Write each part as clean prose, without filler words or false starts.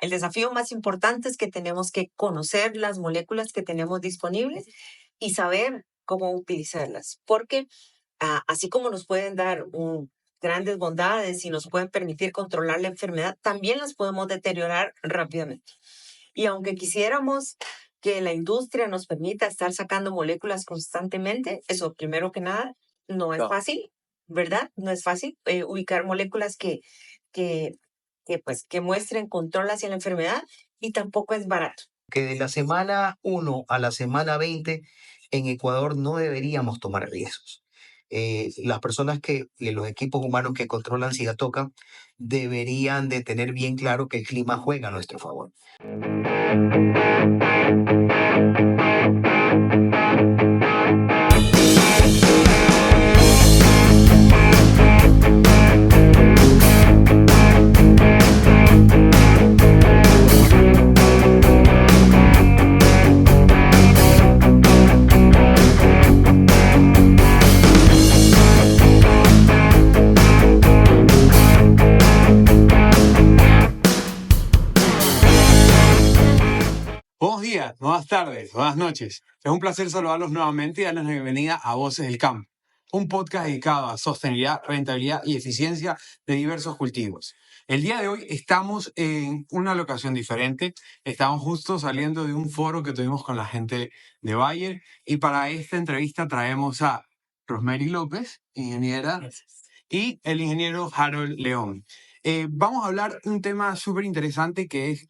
El desafío más importante es que tenemos que conocer las moléculas que tenemos disponibles y saber cómo utilizarlas, porque así como nos pueden dar grandes bondades y nos pueden permitir controlar la enfermedad, también las podemos deteriorar rápidamente. Y aunque quisiéramos que la industria nos permita estar sacando moléculas constantemente, eso primero que nada no es fácil, ¿verdad? No es fácil ubicar moléculas que, que muestren control hacia la enfermedad, y tampoco es barato. Que de la semana 1 a la semana 20 en Ecuador no deberíamos tomar riesgos. Las personas los equipos humanos que controlan Sigatoca deberían de tener bien claro que el clima juega a nuestro favor. Buenos días, buenas tardes, buenas noches. Es un placer saludarlos nuevamente y darles la bienvenida a Voces del Campo, un podcast dedicado a sostenibilidad, rentabilidad y eficiencia de diversos cultivos. El día de hoy estamos en una locación diferente. Estamos justo saliendo de un foro que tuvimos con la gente de Bayer, y para esta entrevista traemos a Rosemary López, ingeniera, y el ingeniero Harold León. Vamos a hablar un tema súper interesante, que es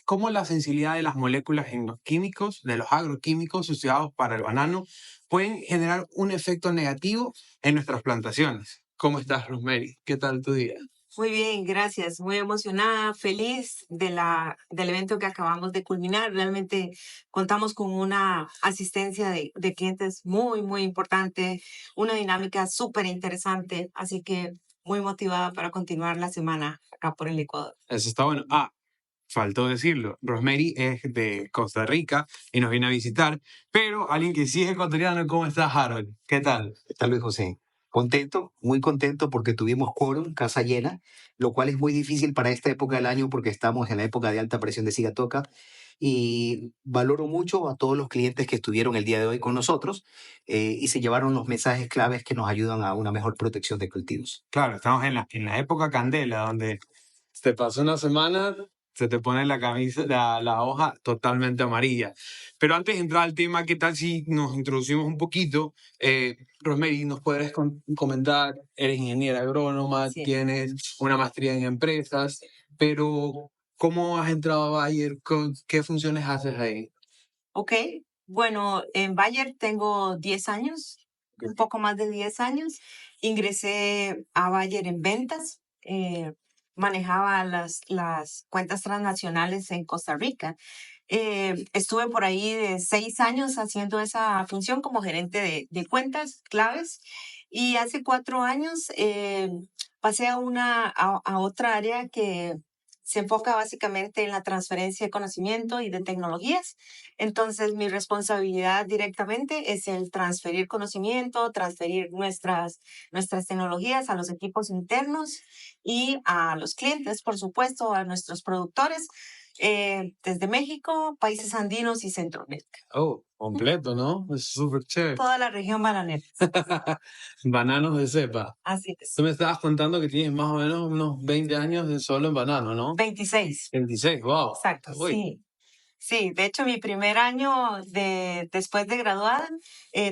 cómo la sensibilidad de las moléculas en los químicos, de los agroquímicos asociados para el banano, pueden generar un efecto negativo en nuestras plantaciones. ¿Cómo estás, Rosemary? ¿Qué tal tu día? Muy bien, gracias. Muy emocionada, feliz del evento que acabamos de culminar. Realmente contamos con una asistencia de clientes muy, muy importante, una dinámica súper interesante. Así que muy motivada para continuar la semana acá por el Ecuador. Eso está bueno. Faltó decirlo, Rosemary es de Costa Rica y nos viene a visitar, pero alguien que sí es ecuatoriano. ¿Cómo estás, Harold? ¿Qué tal? ¿Qué tal, Luis José? Contento, muy contento porque tuvimos quórum, casa llena, lo cual es muy difícil para esta época del año porque estamos en la época de alta presión de Sigatoca, y valoro mucho a todos los clientes que estuvieron el día de hoy con nosotros y se llevaron los mensajes claves que nos ayudan a una mejor protección de cultivos. Claro, estamos en la época candela, donde te pasó una semana, se te pone la camisa, la hoja totalmente amarilla. Pero antes de entrar al tema, ¿qué tal si nos introducimos un poquito? Rosemary, ¿nos podrías comentar? Eres ingeniera agrónoma, Sí. tienes una maestría en empresas, pero ¿cómo has entrado a Bayer? ¿Qué funciones haces ahí? Ok, bueno, en Bayer tengo 10 años, un poco más de 10 años. Ingresé a Bayer en ventas, manejaba las cuentas transnacionales en Costa Rica. Estuve por ahí de 6 años haciendo esa función como gerente de cuentas claves, y hace 4 años pasé a otra área que se enfoca básicamente en la transferencia de conocimiento y de tecnologías. Entonces, mi responsabilidad directamente es el transferir conocimiento, transferir nuestras tecnologías a los equipos internos y a los clientes, por supuesto, a nuestros productores, desde México, países andinos y Centroamérica. Oh, completo, ¿no? Es súper chévere. Toda la región bananera. Bananos de cepa. Así es. Tú me estabas contando que tienes más o menos unos 20 años de solo en banano, ¿no? 26. 26, wow. Exacto, Uy. sí. Sí, de hecho, mi primer año después de graduada,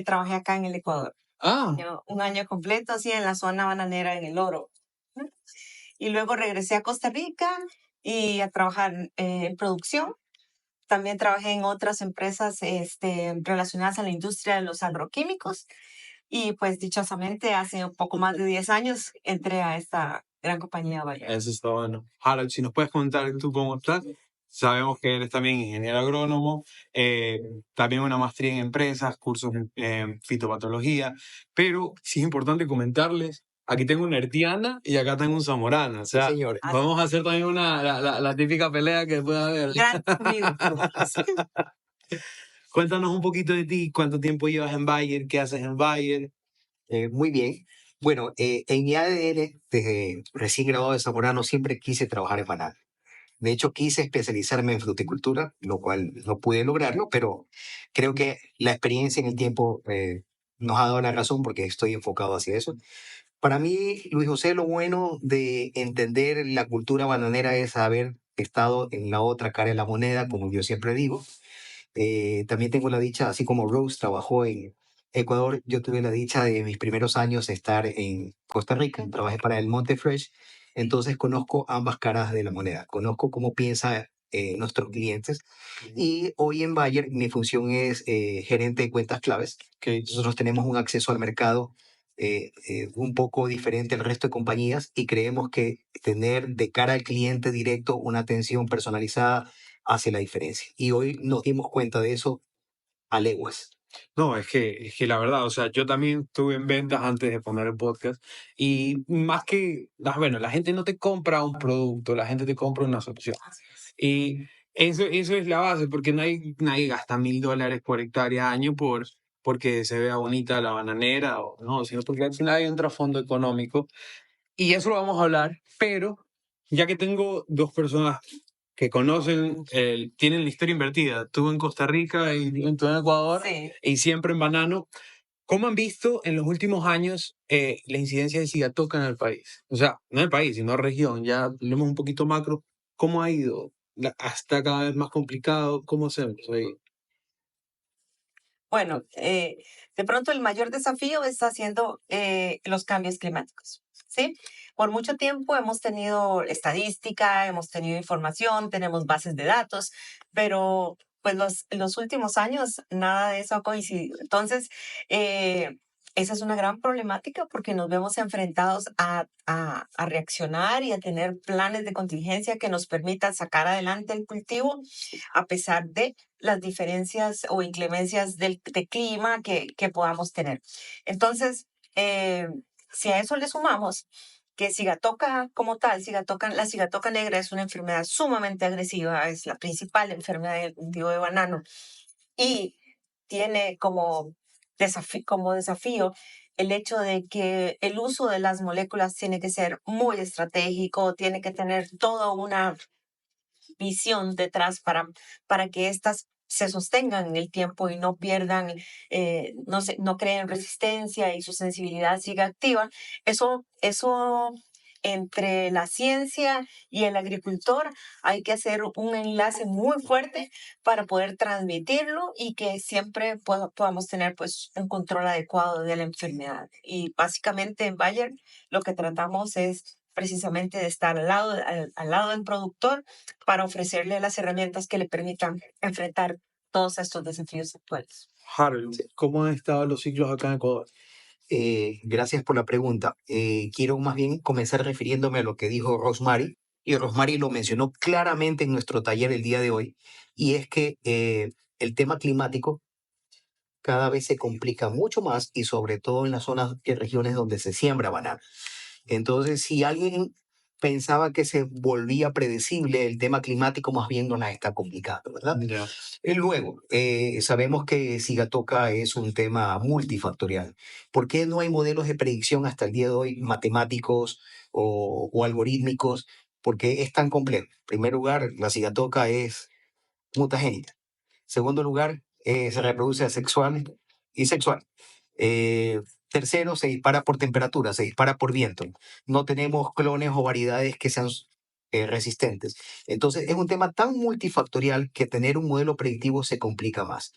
trabajé acá en el Ecuador. Ah, Un año completo, así en la zona bananera, en el Oro. Y luego regresé a Costa Rica y a trabajar en producción. También trabajé en otras empresas relacionadas a la industria de los agroquímicos. Y pues dichosamente hace un poco más de 10 años entré a esta gran compañía Bayer. eso está bueno. Harold, si nos puedes contar tú cómo estás. Sabemos que eres también ingeniero agrónomo, también una maestría en empresas, cursos en fitopatología, pero sí es importante comentarles, aquí tengo una hertiana y acá tengo un zamorano. O sea, Sí, señor. vamos a hacer también la típica pelea que pueda haber. Gran amigo. Cuéntanos un poquito de ti, cuánto tiempo llevas en Bayer, qué haces en Bayer. Muy bien. Bueno, en mi ADN, desde recién graduado de Zamorano, siempre quise trabajar en banano. De hecho, quise especializarme en fruticultura, lo cual no pude lograrlo, pero creo que la experiencia en el tiempo nos ha dado la razón porque estoy enfocado hacia eso. Para mí, Luis José, lo bueno de entender la cultura bananera es haber estado en la otra cara de la moneda, como yo siempre digo. También tengo la dicha, así como Rose trabajó en Ecuador, yo tuve la dicha de mis primeros años estar en Costa Rica, trabajé para el Monte Fresh, entonces conozco ambas caras de la moneda, conozco cómo piensan nuestros clientes y hoy en Bayer mi función es gerente de cuentas claves. Okay. Nosotros tenemos un acceso al mercado un poco diferente al resto de compañías y creemos que tener de cara al cliente directo una atención personalizada hace la diferencia. Y hoy nos dimos cuenta de eso a leguas. No, es que la verdad, o sea, yo también estuve en ventas antes de poner el podcast y más que, bueno, la gente no te compra un producto, la gente te compra una solución. Y eso es la base, porque nadie gasta $1,000 por hectárea año porque se vea bonita la bananera, o no, sino porque al final hay un trasfondo económico. Y eso lo vamos a hablar, pero ya que tengo dos personas que conocen, tienen la historia invertida, tú en Costa Rica y tú en Ecuador, Sí. y siempre en banano, ¿cómo han visto en los últimos años la incidencia de Sigatoka en el país? O sea, no en el país, sino región, ya hablemos un poquito macro, ¿cómo ha ido? ¿Está cada vez más complicado? ¿Cómo hacemos ahí? Bueno, de pronto el mayor desafío está siendo los cambios climáticos, ¿sí? Por mucho tiempo hemos tenido estadística, hemos tenido información, tenemos bases de datos, pero pues los últimos años nada de eso ha coincidido. Entonces, esa es una gran problemática porque nos vemos enfrentados a reaccionar y a tener planes de contingencia que nos permitan sacar adelante el cultivo a pesar de las diferencias o inclemencias de clima que podamos tener. Entonces, si a eso le sumamos que Sigatoka como tal, la Sigatoka negra es una enfermedad sumamente agresiva, es la principal enfermedad del cultivo de banano y tiene como desafío el hecho de que el uso de las moléculas tiene que ser muy estratégico, tiene que tener toda una visión detrás para que éstas se sostengan en el tiempo y no pierdan, no creen resistencia y su sensibilidad siga activa. Eso entre la ciencia y el agricultor hay que hacer un enlace muy fuerte para poder transmitirlo y que siempre podamos tener pues un control adecuado de la enfermedad. Y básicamente en Bayer lo que tratamos es precisamente de estar al lado del productor para ofrecerle las herramientas que le permitan enfrentar todos estos desafíos actuales. Harold, ¿cómo han estado los ciclos acá en Ecuador? Gracias por la pregunta. Quiero más bien comenzar refiriéndome a lo que dijo Rosemary, y Rosemary lo mencionó claramente en nuestro taller el día de hoy, y es que el tema climático cada vez se complica mucho más y sobre todo en las zonas y regiones donde se siembra banano. Entonces, si alguien pensaba que se volvía predecible el tema climático, más bien nos la está complicando, ¿verdad? Ya. Y luego, sabemos que Sigatoka es un tema multifactorial. ¿Por qué no hay modelos de predicción hasta el día de hoy matemáticos o algorítmicos? Porque es tan complejo. En primer lugar, la Sigatoka es mutagénica. Segundo lugar, se reproduce asexual y sexual. Tercero, se dispara por temperatura, se dispara por viento. No tenemos clones o variedades que sean resistentes. Entonces, es un tema tan multifactorial que tener un modelo predictivo se complica más.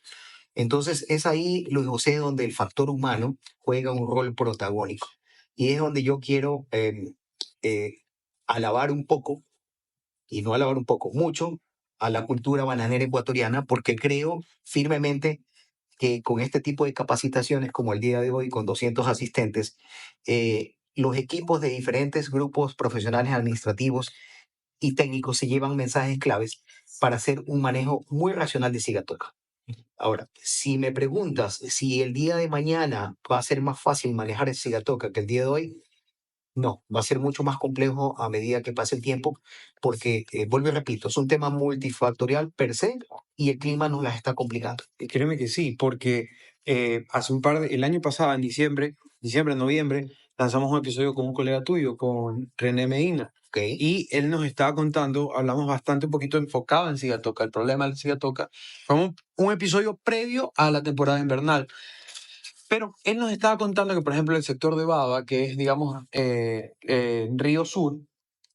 Entonces, es ahí, Luis José, donde el factor humano juega un rol protagónico. Y es donde yo quiero eh, alabar un poco, y no alabar un poco, mucho, a la cultura bananera ecuatoriana, porque creo firmemente que con este tipo de capacitaciones, como el día de hoy, con 200 asistentes, los equipos de diferentes grupos profesionales administrativos y técnicos se llevan mensajes claves para hacer un manejo muy racional de Sigatoka. Ahora, si me preguntas si el día de mañana va a ser más fácil manejar el Sigatoka que el día de hoy, no, va a ser mucho más complejo a medida que pase el tiempo, porque, vuelvo y repito, es un tema multifactorial per se y el clima nos las está complicando. Y créeme que sí, porque el año pasado, en diciembre, noviembre, lanzamos un episodio con un colega tuyo, con René Medina. Y él nos estaba contando, hablamos bastante un poquito enfocado en Sigatoka, el problema del Sigatoka. Fue un episodio previo a la temporada invernal. Pero él nos estaba contando que, por ejemplo, el sector de Baba, que es, digamos, Río Sur,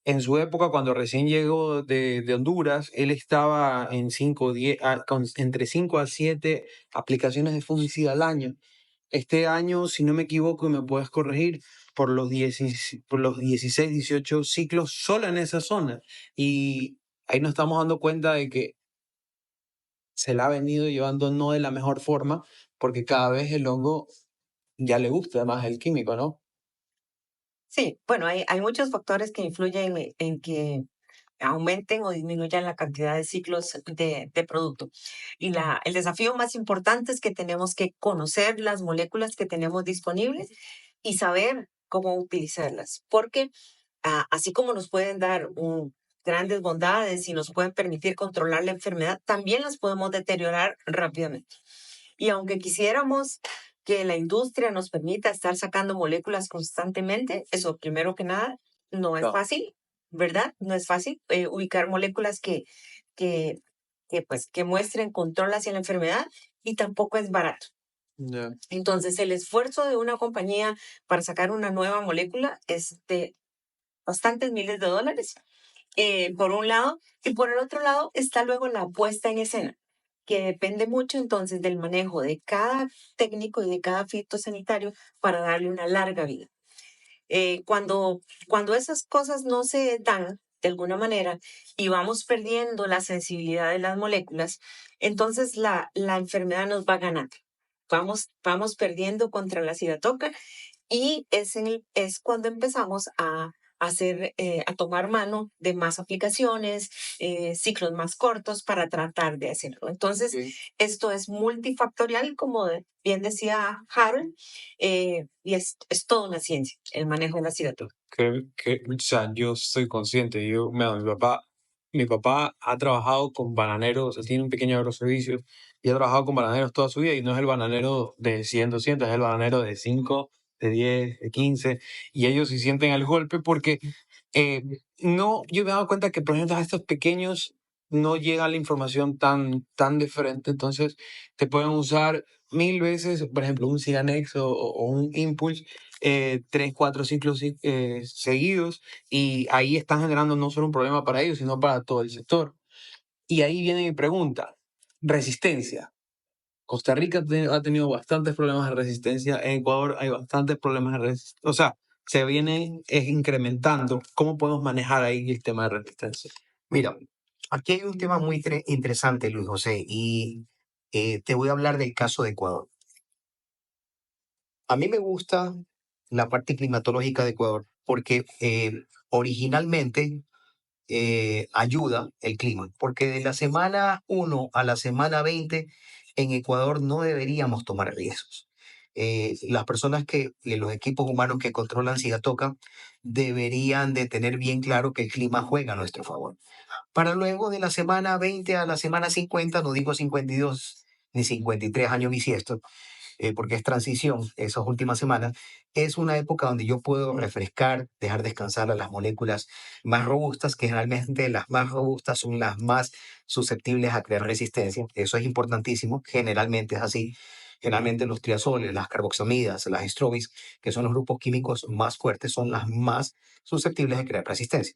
en su época, cuando recién llegó de Honduras, él estaba en 5, 10, entre 5 a 7 aplicaciones de fungicida al año. Este año, si no me equivoco, y me puedes corregir, por los 16, 18 ciclos solo en esa zona. Y ahí nos estamos dando cuenta de que se la ha venido llevando no de la mejor forma, porque cada vez el hongo ya le gusta más el químico, ¿no? Sí, bueno, hay muchos factores que influyen en que aumenten o disminuyan la cantidad de ciclos de producto. Y el desafío más importante es que tenemos que conocer las moléculas que tenemos disponibles y saber cómo utilizarlas, porque así como nos pueden dar grandes bondades y nos pueden permitir controlar la enfermedad, también las podemos deteriorar rápidamente. Y aunque quisiéramos que la industria nos permita estar sacando moléculas constantemente, eso primero que nada no es No. fácil, ¿verdad? No es fácil ubicar moléculas que, que muestren control hacia la enfermedad y tampoco es barato. Ya. Entonces, el esfuerzo de una compañía para sacar una nueva molécula es de bastantes miles de dólares, por un lado, y por el otro lado está luego la puesta en escena, que depende mucho entonces del manejo de cada técnico y de cada fitosanitario para darle una larga vida. Cuando esas cosas no se dan de alguna manera y vamos perdiendo la sensibilidad de las moléculas, entonces la enfermedad nos va ganando. Vamos perdiendo contra la sigatoca y es cuando empezamos a tomar mano de más aplicaciones, ciclos más cortos para tratar de hacerlo. Entonces, Ok. esto es multifactorial, como bien decía Harold, y es toda una ciencia el manejo de la sigatoca. O sea, yo soy consciente. Mi papá ha trabajado con bananeros, o sea, tiene un pequeño agroservicio y ha trabajado con bananeros toda su vida y no es el bananero de 100, 200, es el bananero de 5, de 10, de 15 y ellos sí sienten el golpe porque eh, no, yo me he dado cuenta que, por ejemplo, a estos pequeños no llega la información tan de frente, entonces te pueden usar 1000 veces, por ejemplo, un Ciganex o un Impulse 3, 4 ciclos seguidos y ahí están generando no solo un problema para ellos, sino para todo el sector. Y ahí viene mi pregunta, resistencia. Costa Rica ha tenido bastantes problemas de resistencia, en Ecuador hay bastantes problemas de resistencia, o sea, se viene incrementando. ¿Cómo podemos manejar ahí el tema de resistencia? Mira, aquí hay un tema muy interesante, Luis José, y te voy a hablar del caso de Ecuador. A mí me gusta la parte climatológica de Ecuador porque originalmente ayuda el clima, porque de la semana 1 a la semana 20 en Ecuador no deberíamos tomar riesgos. Las personas los equipos humanos que controlan Sigatoca deberían de tener bien claro que el clima juega a nuestro favor. Para luego de la semana 20 a la semana 50, no digo 52 ni 53 años bisiestos, porque es transición, esas últimas semanas, es una época donde yo puedo refrescar, dejar descansar a las moléculas más robustas, que generalmente las más robustas son las más susceptibles a crear resistencia. Eso es importantísimo, generalmente es así. Generalmente los triazoles, las carboxamidas, las strobis, que son los grupos químicos más fuertes, son las más susceptibles de crear resistencia.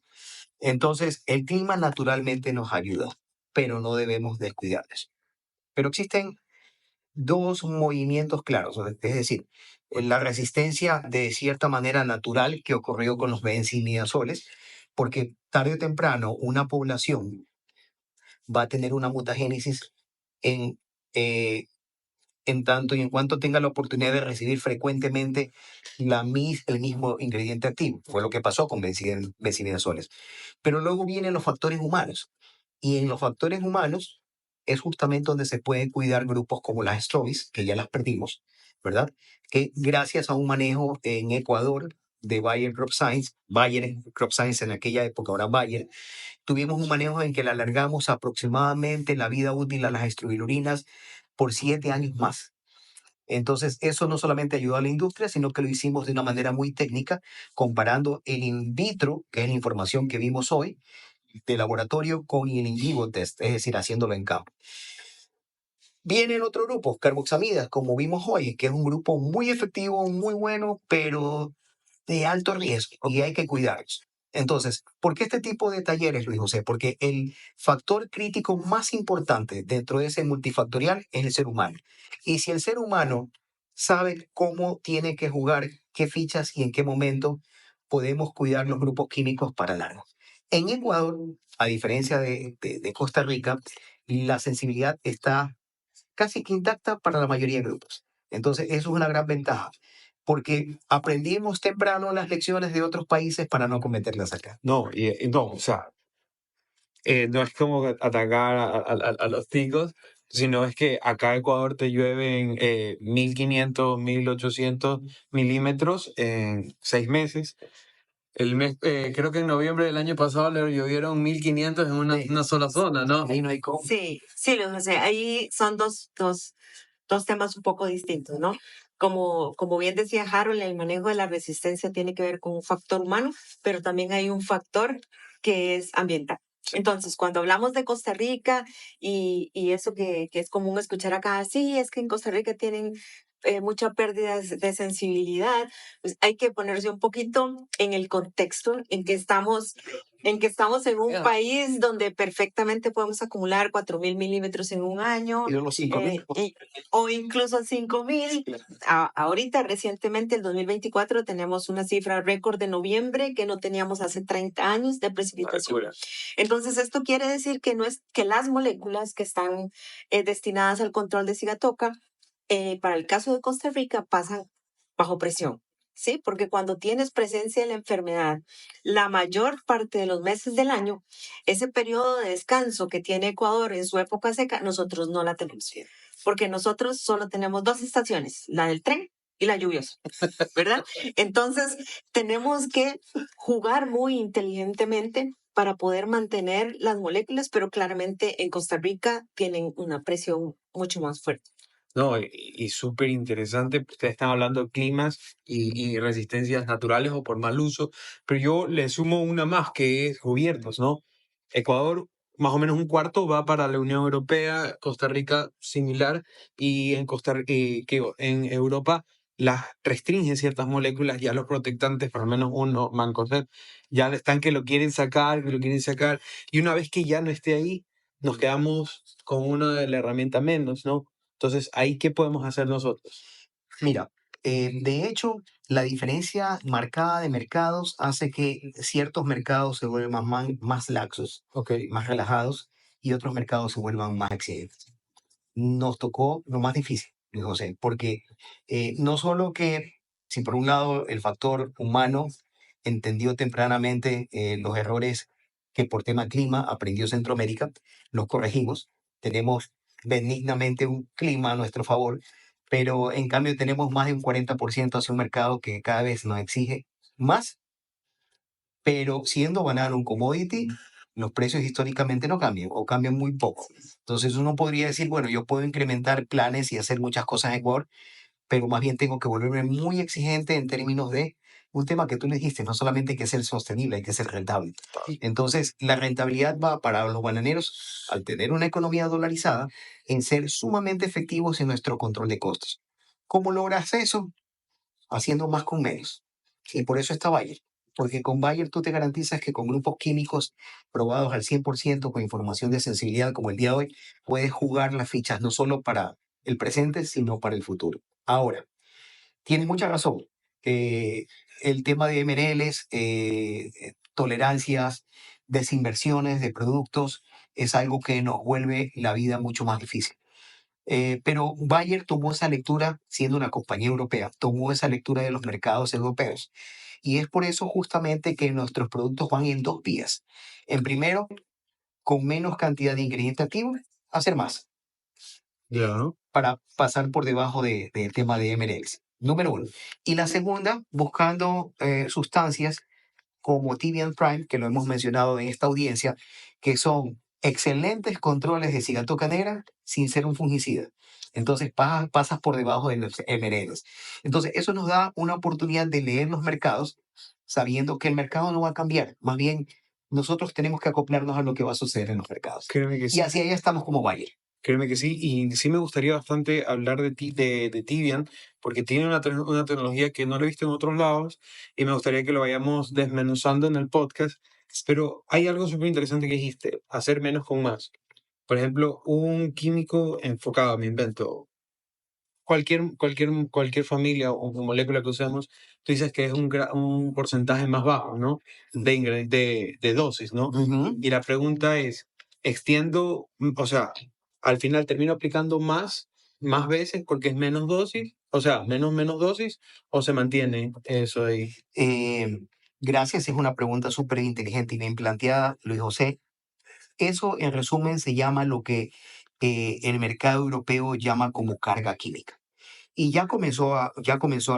Entonces, el clima naturalmente nos ayuda, pero no debemos descuidarlos. Pero existen dos movimientos claros, es decir, la resistencia de cierta manera natural que ocurrió con los benzimidazoles, porque tarde o temprano una población va a tener una mutagénesis en, eh, en tanto y en cuanto tenga la oportunidad de recibir frecuentemente el mismo ingrediente activo. Fue lo que pasó con benzimidazoles. Pero luego vienen los factores humanos. Y en los factores humanos es justamente donde se pueden cuidar grupos como las strobis, que ya las perdimos, ¿verdad? Que gracias a un manejo en Ecuador de Bayer Crop Science en aquella época, ahora Bayer, tuvimos un manejo en que le alargamos aproximadamente la vida útil a las estrobilurinas por 7 años más. Entonces, eso no solamente ayudó a la industria, sino que lo hicimos de una manera muy técnica, comparando el in vitro, que es la información que vimos hoy, de laboratorio, con el in vivo test, es decir, haciéndolo en campo. Viene el otro grupo, carboxamidas, como vimos hoy, que es un grupo muy efectivo, muy bueno, pero de alto riesgo y hay que cuidarlos. Entonces, ¿por qué este tipo de talleres, Luis José? Porque el factor crítico más importante dentro de ese multifactorial es el ser humano. Y si el ser humano sabe cómo tiene que jugar, qué fichas y en qué momento, podemos cuidar los grupos químicos para largo. En Ecuador, a diferencia de Costa Rica, la sensibilidad está casi que intacta para la mayoría de grupos. Entonces, eso es una gran ventaja, porque aprendimos temprano las lecciones de otros países para no cometerlas acá. No, no, o sea, no es como atacar a los ticos, sino es que acá en Ecuador te llueven 1500, 1800 milímetros en 6 meses. Creo que en noviembre del año pasado le llovieron 1500 en una sola zona, ¿no? Ahí no hay cómo. Sí, Luis José, ahí son dos temas un poco distintos, ¿no? Como bien decía Harold, el manejo de la resistencia tiene que ver con un factor humano, pero también hay un factor que es ambiental. Entonces, cuando hablamos de Costa Rica y eso que es común escuchar acá, sí, es que en Costa Rica tienen mucha pérdida de sensibilidad, pues hay que ponerse un poquito en el contexto en que estamos en un país donde perfectamente podemos acumular 4.000 milímetros en un año, Y luego 5.000. o incluso 5.000. Ahorita, recientemente, el 2024, tenemos una cifra récord de noviembre que no teníamos hace 30 años de precipitación. Entonces, esto quiere decir que no es que las moléculas que están destinadas al control de Sigatoka, para el caso de Costa Rica, pasan bajo presión. Sí, porque cuando tienes presencia de la enfermedad, la mayor parte de los meses del año, ese periodo de descanso que tiene Ecuador en su época seca, nosotros no la tenemos. Porque nosotros solo tenemos 2 estaciones, la del tren y la lluviosa, ¿verdad? Entonces, tenemos que jugar muy inteligentemente para poder mantener las moléculas, pero claramente en Costa Rica tienen una presión mucho más fuerte. No, y súper interesante. Ustedes están hablando de climas y resistencias naturales o por mal uso, pero yo le sumo una más que es gobiernos, ¿no? Ecuador, más o menos un cuarto va para la Unión Europea, Costa Rica similar, y en Europa las restringen ciertas moléculas, ya los protectantes, por lo menos uno, Mancozeb, ya están que lo quieren sacar, y una vez que ya no esté ahí, nos quedamos con una de la herramienta menos, ¿no? Entonces, ¿ahí qué podemos hacer nosotros? Mira, de hecho, la diferencia marcada de mercados hace que ciertos mercados se vuelvan más laxos, Ok. más relajados, y otros mercados se vuelvan más exigentes. Nos tocó lo más difícil, Luis José, porque no solo que, si por un lado el factor humano entendió tempranamente los errores que por tema clima aprendió Centroamérica, los corregimos, tenemos benignamente un clima a nuestro favor, pero en cambio tenemos más de un 40% hacia un mercado que cada vez nos exige más, pero siendo banano un commodity, los precios históricamente no cambian o cambian muy poco. Entonces uno podría decir, bueno, yo puedo incrementar planes y hacer muchas cosas en Ecuador, pero más bien tengo que volverme muy exigente en términos de un tema que tú le dijiste, no solamente hay que ser sostenible, hay que ser rentable. Entonces, la rentabilidad va para los bananeros, al tener una economía dolarizada, en ser sumamente efectivos en nuestro control de costos. ¿Cómo logras eso? Haciendo más con menos. Y por eso está Bayer. Porque con Bayer tú te garantizas que con grupos químicos probados al 100% con información de sensibilidad como el día de hoy, puedes jugar las fichas no solo para el presente, sino para el futuro. Ahora, tienes mucha razón. El tema de MRLs, tolerancias, desinversiones de productos, es algo que nos vuelve la vida mucho más difícil. Pero Bayer tomó esa lectura, siendo una compañía europea, tomó esa lectura de los mercados europeos. Y es por eso justamente que nuestros productos van en 2 vías. En primero, con menos cantidad de ingredientes activos, hacer más Ya. para pasar por debajo del tema de MRX. Número 1. Y la segunda, buscando sustancias como Tibian Prime, que lo hemos mencionado en esta audiencia, que son excelentes controles de cigatoca negra sin ser un fungicida. Entonces pasas por debajo de los MRLs. Entonces eso nos da una oportunidad de leer los mercados sabiendo que el mercado no va a cambiar. Más bien, nosotros tenemos que acoplarnos a lo que va a suceder en los mercados. Créeme que Y sí. así ahí estamos como Bayer. Créeme que sí, y sí me gustaría bastante hablar de Tibian, porque tiene una tecnología que no lo he visto en otros lados, y me gustaría que lo vayamos desmenuzando en el podcast. Pero hay algo súper interesante que dijiste, hacer menos con más. Por ejemplo, un químico enfocado, me invento, cualquier familia o molécula que usemos, tú dices que es un porcentaje más bajo, ¿no? De dosis, ¿no? Ujú. Y la pregunta es, extiendo, o sea, al final termino aplicando más veces porque es menos dosis, o sea, menos dosis, o se mantiene eso ahí. Gracias, es una pregunta súper inteligente y bien planteada, Luis José. Eso, en resumen, se llama lo que el mercado europeo llama como carga química. Y ya comenzó a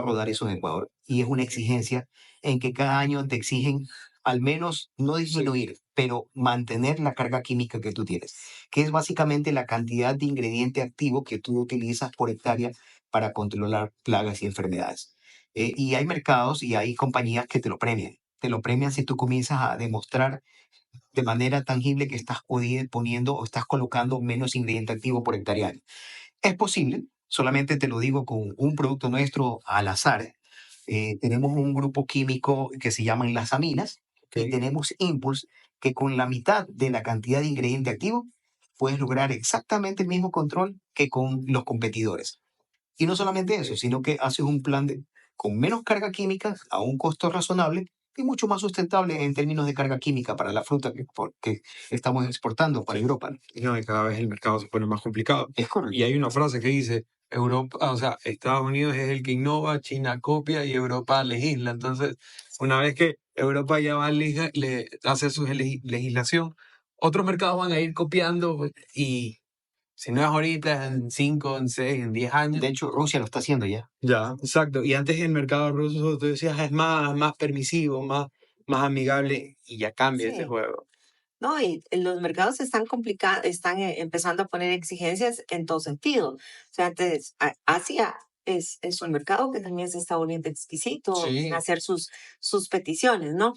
rodar eso en Ecuador. Y es una exigencia en que cada año te exigen al menos no disminuir, pero mantener la carga química que tú tienes, que es básicamente la cantidad de ingrediente activo que tú utilizas por hectárea para controlar plagas y enfermedades. Y hay mercados y hay compañías que te lo premian. Te lo premian si tú comienzas a demostrar de manera tangible que estás poniendo o estás colocando menos ingrediente activo por hectárea. Es posible, solamente te lo digo con un producto nuestro al azar. Tenemos un grupo químico que se llaman las aminas y Ok. tenemos Impulse que con la mitad de la cantidad de ingrediente activo puedes lograr exactamente el mismo control que con los competidores. Y no solamente eso, sino que haces un plan con menos carga química a un costo razonable y mucho más sustentable en términos de carga química para la fruta que estamos exportando para Europa. No, y cada vez el mercado se pone más complicado. Es correcto. Y hay una frase que dice, Europa, o sea, Estados Unidos es el que innova, China copia y Europa legisla. Entonces, una vez que Europa ya va a hacer su legislación, otros mercados van a ir copiando pues, y si no es ahorita, en 5, en 6, en 10 años. De hecho, Rusia lo está haciendo ya. Ya, exacto. Y antes el mercado ruso, tú decías, es más permisivo, más amigable y ya cambia este Sí. juego. No, y los mercados están complicados, están empezando a poner exigencias en todo sentido. O sea, antes Asia es un mercado que también se está volviendo exquisito en Sí. hacer sus peticiones, ¿no?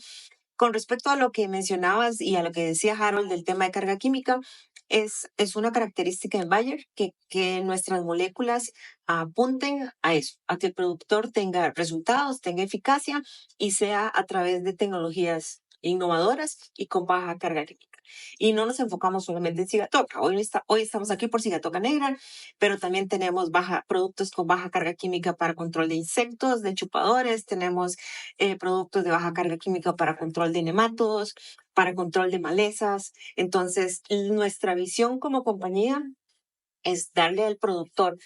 Con respecto a lo que mencionabas y a lo que decía Harold del tema de carga química, es una característica de Bayer que nuestras moléculas apunten a eso, a que el productor tenga resultados, tenga eficacia y sea a través de tecnologías innovadoras y con baja carga química. Y no nos enfocamos solamente en cigatoca. Hoy estamos aquí por cigatoca negra, pero también tenemos productos con baja carga química para control de insectos, de chupadores, tenemos productos de baja carga química para control de nematodos, para control de malezas. Entonces, nuestra visión como compañía es darle al productor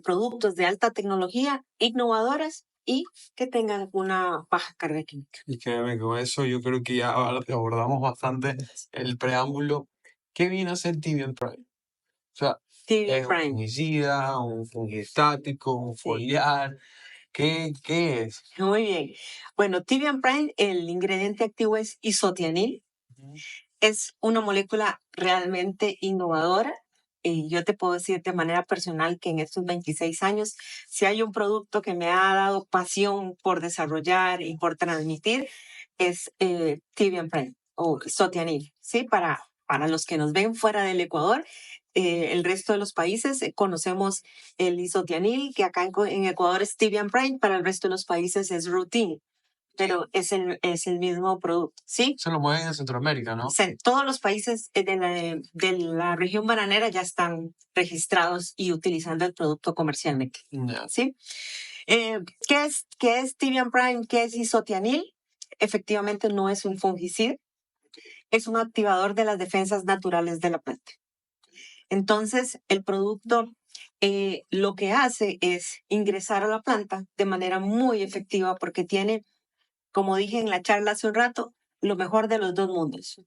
productos de alta tecnología, innovadoras y que tengan una baja carga química. Y créeme, con eso yo creo que ya abordamos bastante el preámbulo. ¿Qué viene a ser Tibian Prime? O sea, Tibian ¿es un Prime. fungicida, un fungistático, un Sí. foliar? ¿Qué es? Muy bien. Bueno, Tibian Prime, el ingrediente activo es isotianil. Es una molécula realmente innovadora. Y yo te puedo decir de manera personal que en estos 26 años, si hay un producto que me ha dado pasión por desarrollar y por transmitir, es Tibian Prime o Sotianil. ¿Sí? Para los que nos ven fuera del Ecuador, el resto de los países conocemos el isotianil, que acá en Ecuador es Tibian Prime, para el resto de los países es Routine, pero es el mismo producto, ¿sí? Se lo mueven en Centroamérica, ¿no? Todos los países de la región bananera ya están registrados y utilizando el producto comercialmente, Ya. ¿sí? ¿Qué es Tibian Prime? ¿Qué es isotianil? Efectivamente no es un fungicida, es un activador de las defensas naturales de la planta. Entonces, el producto lo que hace es ingresar a la planta de manera muy efectiva porque tiene, como dije en la charla hace un rato, lo mejor de los dos mundos.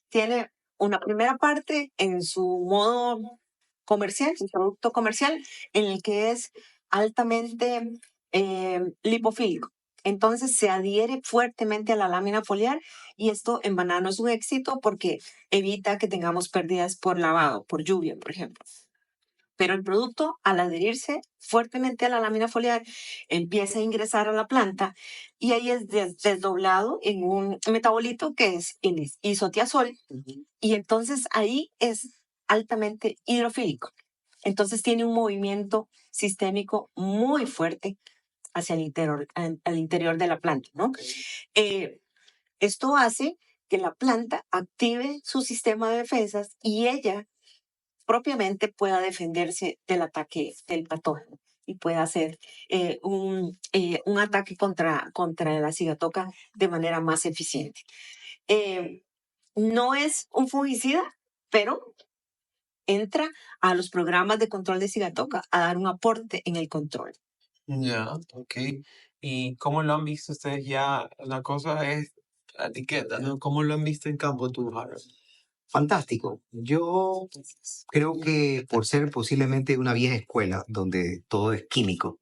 Tiene una primera parte en su modo comercial, su producto comercial, en el que es altamente lipofílico. Entonces se adhiere fuertemente a la lámina foliar y esto en banano es un éxito porque evita que tengamos pérdidas por lavado, por lluvia, por ejemplo. Pero el producto, al adherirse fuertemente a la lámina foliar, empieza a ingresar a la planta y ahí es desdoblado en un metabolito que es el isotiazol y entonces ahí es altamente hidrofílico. Entonces tiene un movimiento sistémico muy fuerte hacia al interior de la planta, ¿no? Esto hace que la planta active su sistema de defensas y ella propiamente pueda defenderse del ataque del patógeno y pueda hacer un ataque contra la cigatoca de manera más eficiente. No es un fungicida, pero entra a los programas de control de cigatoca a dar un aporte en el control. Ya, ok. ¿Y cómo lo han visto ustedes ya? La cosa es la etiqueta, ¿no? ¿Cómo lo han visto en campo tú, Harold? Fantástico. Yo creo que por ser posiblemente una vieja escuela donde todo es químico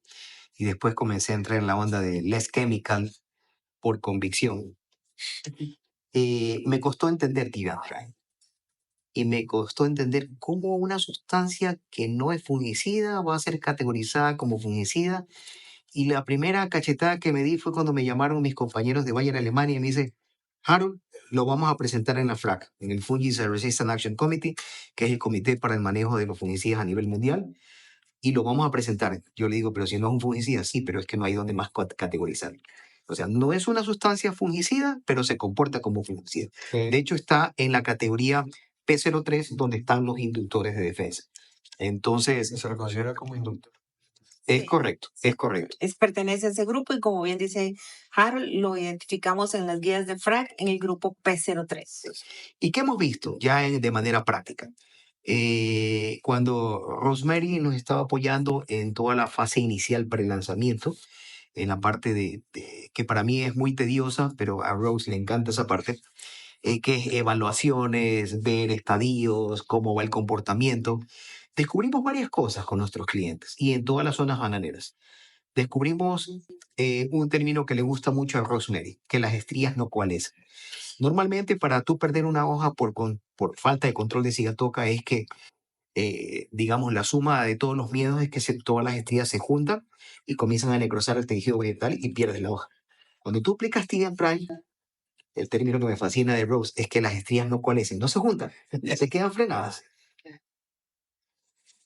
y después comencé a entrar en la onda de less chemical por convicción, me costó entender Tivanfly y me costó entender cómo una sustancia que no es fungicida va a ser categorizada como fungicida. Y la primera cachetada que me di fue cuando me llamaron mis compañeros de Bayer Alemania y me dice, Harold, lo vamos a presentar en la FRAC, en el Fungicide Resistance Action Committee, que es el comité para el manejo de los fungicidas a nivel mundial, y lo vamos a presentar. Yo le digo, pero si no es un fungicida, sí, pero es que no hay donde más categorizar. O sea, no es una sustancia fungicida, pero se comporta como fungicida. De hecho, está en la categoría P03, donde están los inductores de defensa. Entonces, Se lo considera como inductor. es Sí. correcto, es correcto. Pertenece a ese grupo y como bien dice Harold, lo identificamos en las guías de FRAC en el grupo P03. ¿Y qué hemos visto ya de manera práctica? Cuando Rosemary nos estaba apoyando en toda la fase inicial pre-lanzamiento, en la parte que para mí es muy tediosa, pero a Rose le encanta esa parte, que es evaluaciones, ver estadios, cómo va el comportamiento. Descubrimos varias cosas con nuestros clientes y en todas las zonas bananeras. Descubrimos un término que le gusta mucho a Rosemary, que las estrías no coalescen. Normalmente para tú perder una hoja por falta de control de cigatoca es que, digamos, la suma de todos los miedos es que todas las estrías se juntan y comienzan a necrosar el tejido vegetal y pierdes la hoja. Cuando tú aplicas Tidian Prime, el término que me fascina de Rose es que las estrías no coalescen, no se juntan, se quedan frenadas.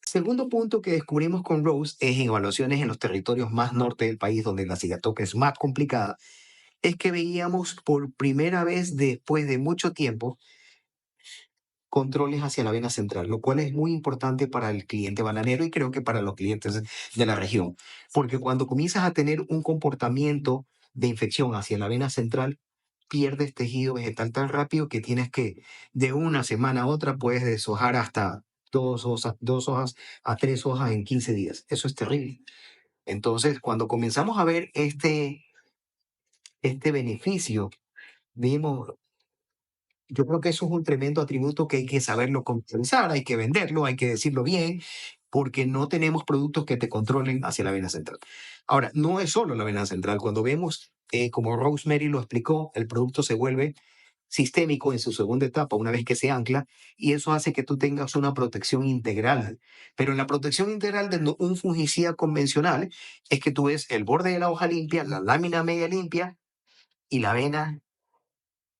Segundo punto que descubrimos con Rose es en evaluaciones en los territorios más norte del país, donde la cigatoca es más complicada, es que veíamos por primera vez después de mucho tiempo controles hacia la vena central, lo cual es muy importante para el cliente bananero y creo que para los clientes de la región, porque cuando comienzas a tener un comportamiento de infección hacia la vena central, pierdes tejido vegetal tan rápido que tienes que de una semana a otra puedes deshojar hasta dos hojas a 3 hojas en 15 días. Eso es terrible. Entonces, cuando comenzamos a ver este beneficio, vimos, yo creo que eso es un tremendo atributo que hay que saberlo comercializar, hay que venderlo, hay que decirlo bien, porque no tenemos productos que te controlen hacia la vena central. Ahora, no es solo la vena central. Cuando vemos, como Rosemary lo explicó, el producto se vuelve sistémico en su segunda etapa, una vez que se ancla, y eso hace que tú tengas una protección integral. Pero en la protección integral de un fungicida convencional es que tú ves el borde de la hoja limpia, la lámina media limpia y la vena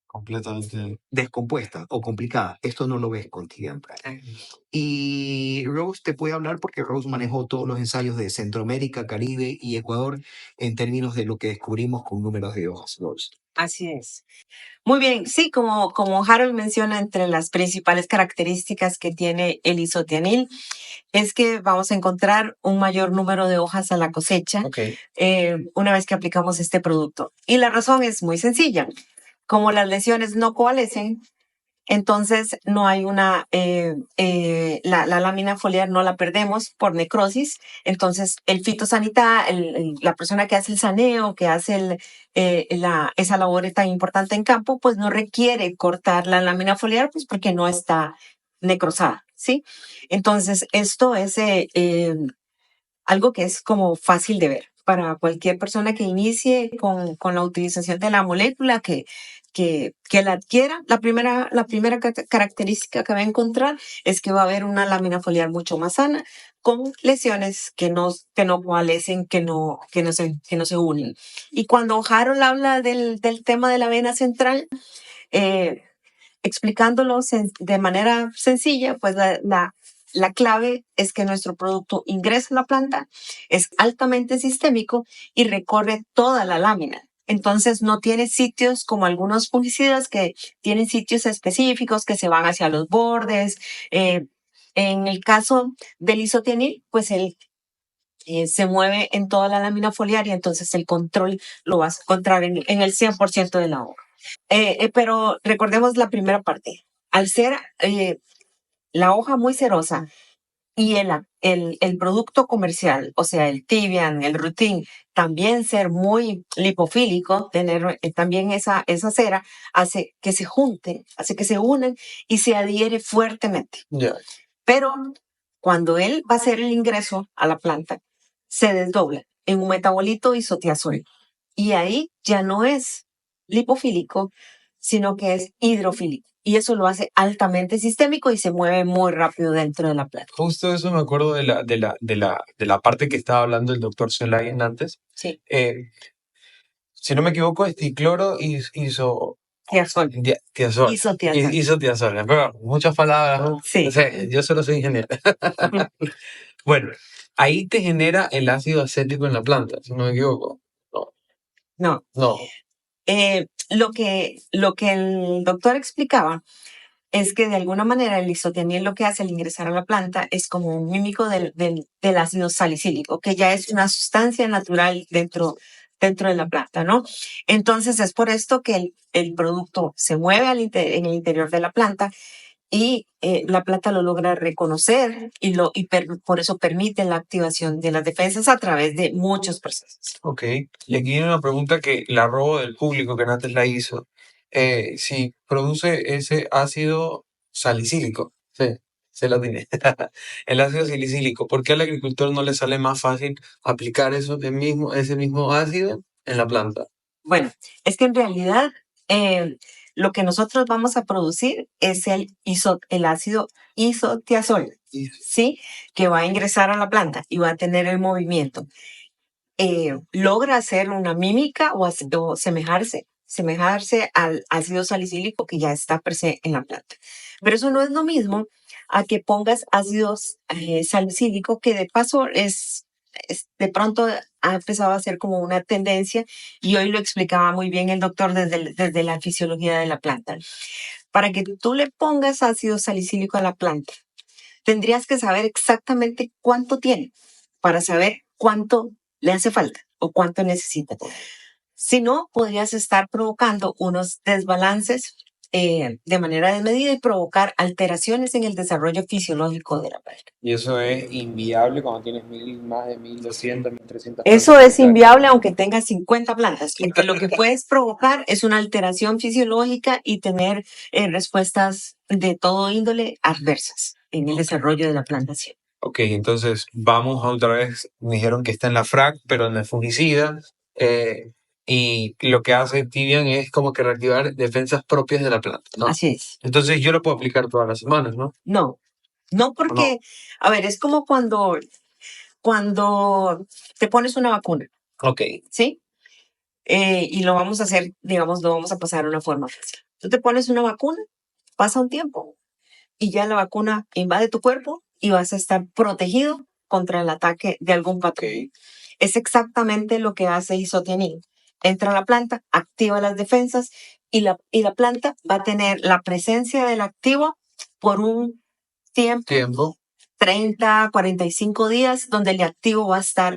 Completamente. descompuesta o complicada. Esto no lo ves con Tidian Prime. Y Rose te puede hablar porque Rose manejó todos los ensayos de Centroamérica, Caribe y Ecuador en términos de lo que descubrimos con números de hojas. Rose. Así es. Muy bien, sí, como Harold menciona, entre las principales características que tiene el isotianil es que vamos a encontrar un mayor número de hojas a la cosecha una vez que aplicamos este producto. Y la razón es muy sencilla. Como las lesiones no coalescen, entonces no hay la lámina foliar no la perdemos por necrosis. Entonces el fitosanitario, la persona que hace el saneo, que hace esa labor tan importante en campo, pues no requiere cortar la lámina foliar, pues porque no está necrosada, ¿sí? Entonces esto es algo que es como fácil de ver para cualquier persona que inicie con la utilización de la molécula, que la adquiera. La primera característica que va a encontrar es que va a haber una lámina foliar mucho más sana, con lesiones que no coalescen, que no se unen. Y cuando Harold habla del tema de la vena central, explicándolo de manera sencilla, pues la clave es que nuestro producto ingresa a la planta, es altamente sistémico y recorre toda la lámina. Entonces no tiene sitios como algunos fungicidas que tienen sitios específicos que se van hacia los bordes. En el caso del isotianil, pues él se mueve en toda la lámina foliar y entonces el control lo vas a encontrar en el 100% de la hoja. Pero recordemos la primera parte. Al ser la hoja muy cerosa y el producto comercial, o sea, el Tibian, el Rutin, también ser muy lipofílico, tener también esa cera, hace que se junten, hace que se unan y se adhiere fuertemente. Ya. Pero cuando él va a hacer el ingreso a la planta, se desdobla en un metabolito isotiazol. Y ahí ya no es lipofílico, sino que es hidrofílico. Y eso lo hace altamente sistémico y se mueve muy rápido dentro de la planta. Justo eso me acuerdo de la parte que estaba hablando el doctor Selain antes. Sí. Si no me equivoco, es dicloro Tiazol. tiazol. Isotiazol. Isotiazol. Pero muchas palabras, ¿no? Sí. O sea, yo solo soy ingeniero. Bueno, ahí te genera el ácido acético en la planta, si no me equivoco. No. No. Lo que el doctor explicaba es que de alguna manera el isotianil lo que hace al ingresar a la planta es como un mímico del ácido salicílico, que ya es una sustancia natural dentro de la planta, ¿no? Entonces es por esto que el producto se mueve en el interior de la planta y la planta lo logra reconocer y por eso permite la activación de las defensas a través de muchos procesos. Ok, y aquí viene una pregunta que la robo del público que antes la hizo. Si produce ese ácido salicílico, sí, se la tiene. El ácido salicílico, ¿por qué al agricultor no le sale más fácil aplicar ese mismo ácido en la planta? Bueno, es que en realidad lo que nosotros vamos a producir es el ácido isotiazol, ¿sí? Que va a ingresar a la planta y va a tener el movimiento. Logra hacer una mímica o semejarse al ácido salicílico que ya está per se en la planta. Pero eso no es lo mismo a que pongas ácido salicílico, que de paso de pronto ha empezado a ser como una tendencia, y hoy lo explicaba muy bien el doctor desde la fisiología de la planta. Para que tú le pongas ácido salicílico a la planta, tendrías que saber exactamente cuánto tiene para saber cuánto le hace falta o cuánto necesita. Si no, podrías estar provocando unos desbalances de manera desmedida y provocar alteraciones en el desarrollo fisiológico de la planta. Y eso es inviable cuando tienes más de 1.200, 1.300 Eso es inviable aunque tengas 50 plantas, porque lo que puedes provocar es una alteración fisiológica y tener respuestas de todo índole adversas en el desarrollo de la plantación. Ok, entonces vamos a otra vez. Me dijeron que está en la FRAC, pero en el fungicida. Y lo que hace Tibian es como que reactivar defensas propias de la planta, ¿no? Así es. Entonces yo lo puedo aplicar todas las semanas, ¿no? No porque, a ver, es como cuando te pones una vacuna. Ok. ¿Sí? Y lo vamos a hacer, digamos, lo vamos a pasar de una forma fácil. Tú te pones una vacuna, pasa un tiempo y ya la vacuna invade tu cuerpo y vas a estar protegido contra el ataque de algún patógeno. Okay. Es exactamente lo que hace isotianil. Entra a la planta, activa las defensas y la planta va a tener la presencia del activo por un tiempo. 30, 45 días, donde el activo va a estar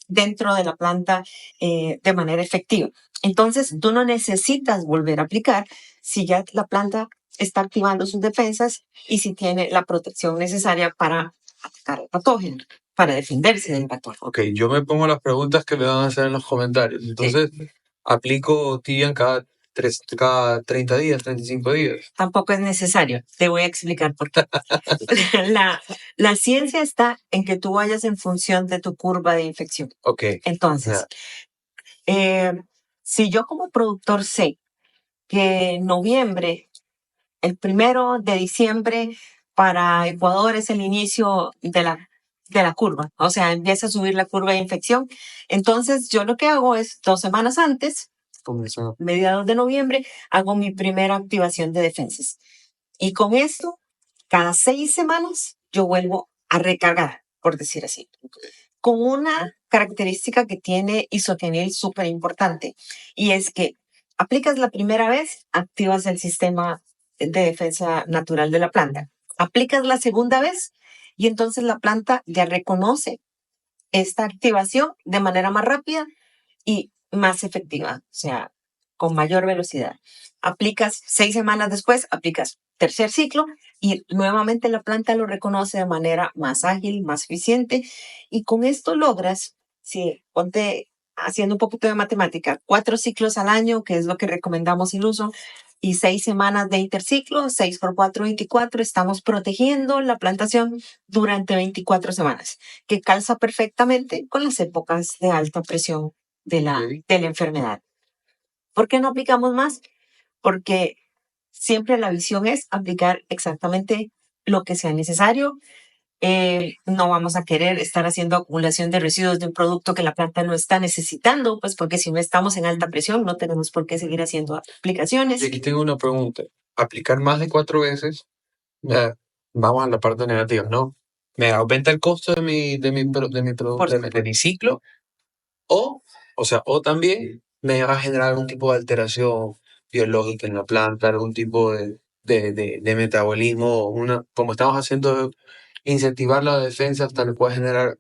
dentro de la planta de manera efectiva. Entonces, tú no necesitas volver a aplicar si ya la planta está activando sus defensas y si tiene la protección necesaria para atacar el patógeno, para defenderse del patógeno. Ok, yo me pongo las preguntas que me van a hacer en los comentarios. Entonces, aplico Tibian cada cada 30 días, 35 días. Tampoco es necesario. Te voy a explicar por qué. La ciencia está en que tú vayas en función de tu curva de infección. Ok. Entonces, Ya. si yo como productor sé que en noviembre, el 1 de diciembre para Ecuador es el inicio de la curva, o sea, empieza a subir la curva de infección, entonces yo lo que hago es 2 semanas antes, Comenzó. mediados de noviembre, hago mi primera activación de defensas. Y con esto, cada 6 semanas, yo vuelvo a recargar, por decir así. Con una característica que tiene Isotenil súper importante, y es que aplicas la primera vez, activas el sistema de defensa natural de la planta. Aplicas la segunda vez, y entonces la planta ya reconoce esta activación de manera más rápida y más efectiva, o sea, con mayor velocidad. Aplicas 6 semanas después, aplicas tercer ciclo y nuevamente la planta lo reconoce de manera más ágil, más eficiente y con esto logras, si ponte haciendo un poquito de matemática, 4 ciclos al año, que es lo que recomendamos el uso, y 6 semanas de interciclo, 6 por 4, 24, estamos protegiendo la plantación durante 24 semanas, que calza perfectamente con las épocas de alta presión de la enfermedad. ¿Por qué no aplicamos más? Porque siempre la visión es aplicar exactamente lo que sea necesario. No vamos a querer estar haciendo acumulación de residuos de un producto que la planta no está necesitando, pues porque si no estamos en alta presión no tenemos por qué seguir haciendo aplicaciones. Y aquí tengo una pregunta. Aplicar más de 4 veces, vamos a la parte negativa, ¿no? ¿Me aumenta el costo de mi ciclo? O también me va a generar algún tipo de alteración biológica en la planta, algún tipo de metabolismo, como estamos haciendo, incentivar la defensa hasta le puede generar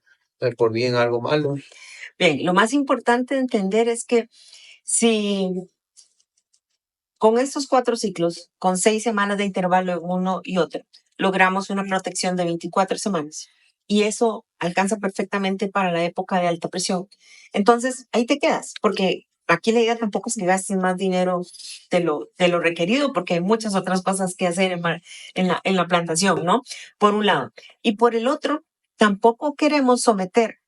por bien algo malo. Bien, lo más importante de entender es que si con estos 4 ciclos, con 6 semanas de intervalo en uno y otro, logramos una protección de 24 semanas. Y eso alcanza perfectamente para la época de alta presión. Entonces, ahí te quedas, porque aquí la idea tampoco es que gastes más dinero de lo requerido, porque hay muchas otras cosas que hacer en la plantación, ¿no? Por un lado. Y por el otro, tampoco queremos someter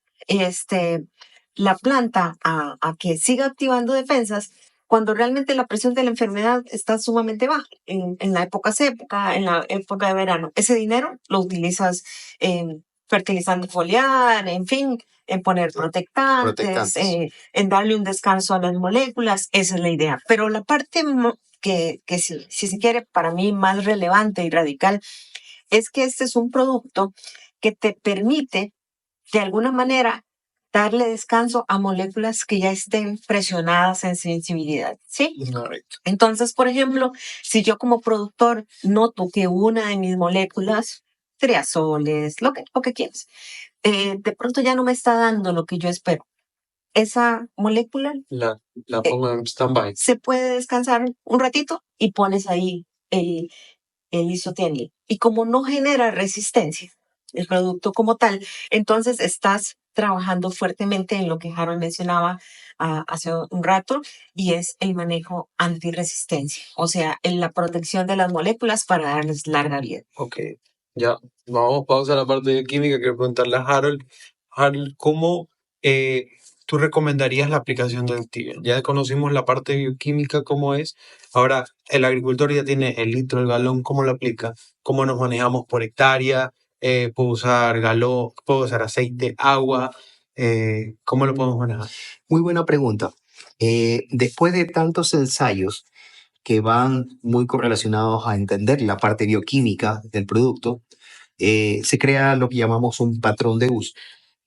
la planta a que siga activando defensas cuando realmente la presión de la enfermedad está sumamente baja en la época seca, en la época de verano. Ese dinero lo utilizas en fertilizante foliar, en fin, en poner protectantes. En darle un descanso a las moléculas, esa es la idea. Pero la parte que si se quiere, para mí más relevante y radical, es que este es un producto que te permite, de alguna manera, darle descanso a moléculas que ya estén presionadas en sensibilidad, ¿sí? Correcto. Entonces, por ejemplo, si yo como productor noto que una de mis moléculas, triazoles, lo que quieras, de pronto ya no me está dando lo que yo espero, esa molécula La pongo en stand-by. se puede descansar un ratito y pones ahí el Isotenil. Y como no genera resistencia, el producto como tal, entonces estás trabajando fuertemente en lo que Harold mencionaba hace un rato, y es el manejo antirresistencia, o sea, en la protección de las moléculas para darles larga vida. Ok, ya, vamos, pausa la parte de química. Quiero preguntarle a Harold. Harold, ¿cómo tú recomendarías la aplicación del Activia? Ya conocimos la parte bioquímica, cómo es. Ahora, el agricultor ya tiene el litro, el galón, ¿cómo lo aplica? ¿Cómo nos manejamos por hectárea? ¿Puedo usar galón? ¿Puedo usar aceite, agua? ¿Cómo lo podemos manejar? Muy buena pregunta. Después de tantos ensayos que van muy correlacionados a entender la parte bioquímica del producto, se crea lo que llamamos un patrón de uso.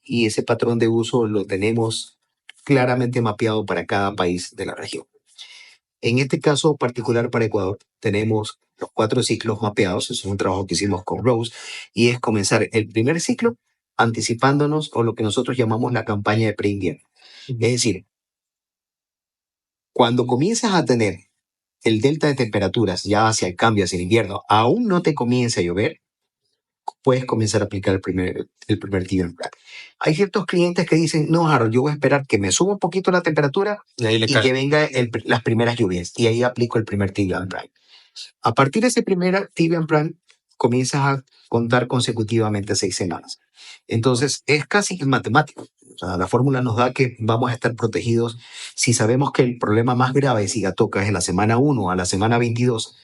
Y ese patrón de uso lo tenemos claramente mapeado para cada país de la región. En este caso particular para Ecuador, tenemos los 4 ciclos mapeados. Eso es un trabajo que hicimos con Rose, y es comenzar el primer ciclo anticipándonos o lo que nosotros llamamos la campaña de preinvierno. Es decir, cuando comienzas a tener el delta de temperaturas ya hacia el cambio, hacia el invierno, aún no te comienza a llover, puedes comenzar a aplicar el primer Tibian Prime. Hay ciertos clientes que dicen, no, Harold, yo voy a esperar que me suba un poquito la temperatura Y ahí le y cae. que venga las primeras lluvias. Y ahí aplico el primer Tibian Prime. A partir de ese primer Tibian Prime, comienzas a contar consecutivamente 6 semanas. Entonces, es casi matemático. O sea, la fórmula nos da que vamos a estar protegidos si sabemos que el problema más grave de Sigatoka es en la semana 1 a la semana 22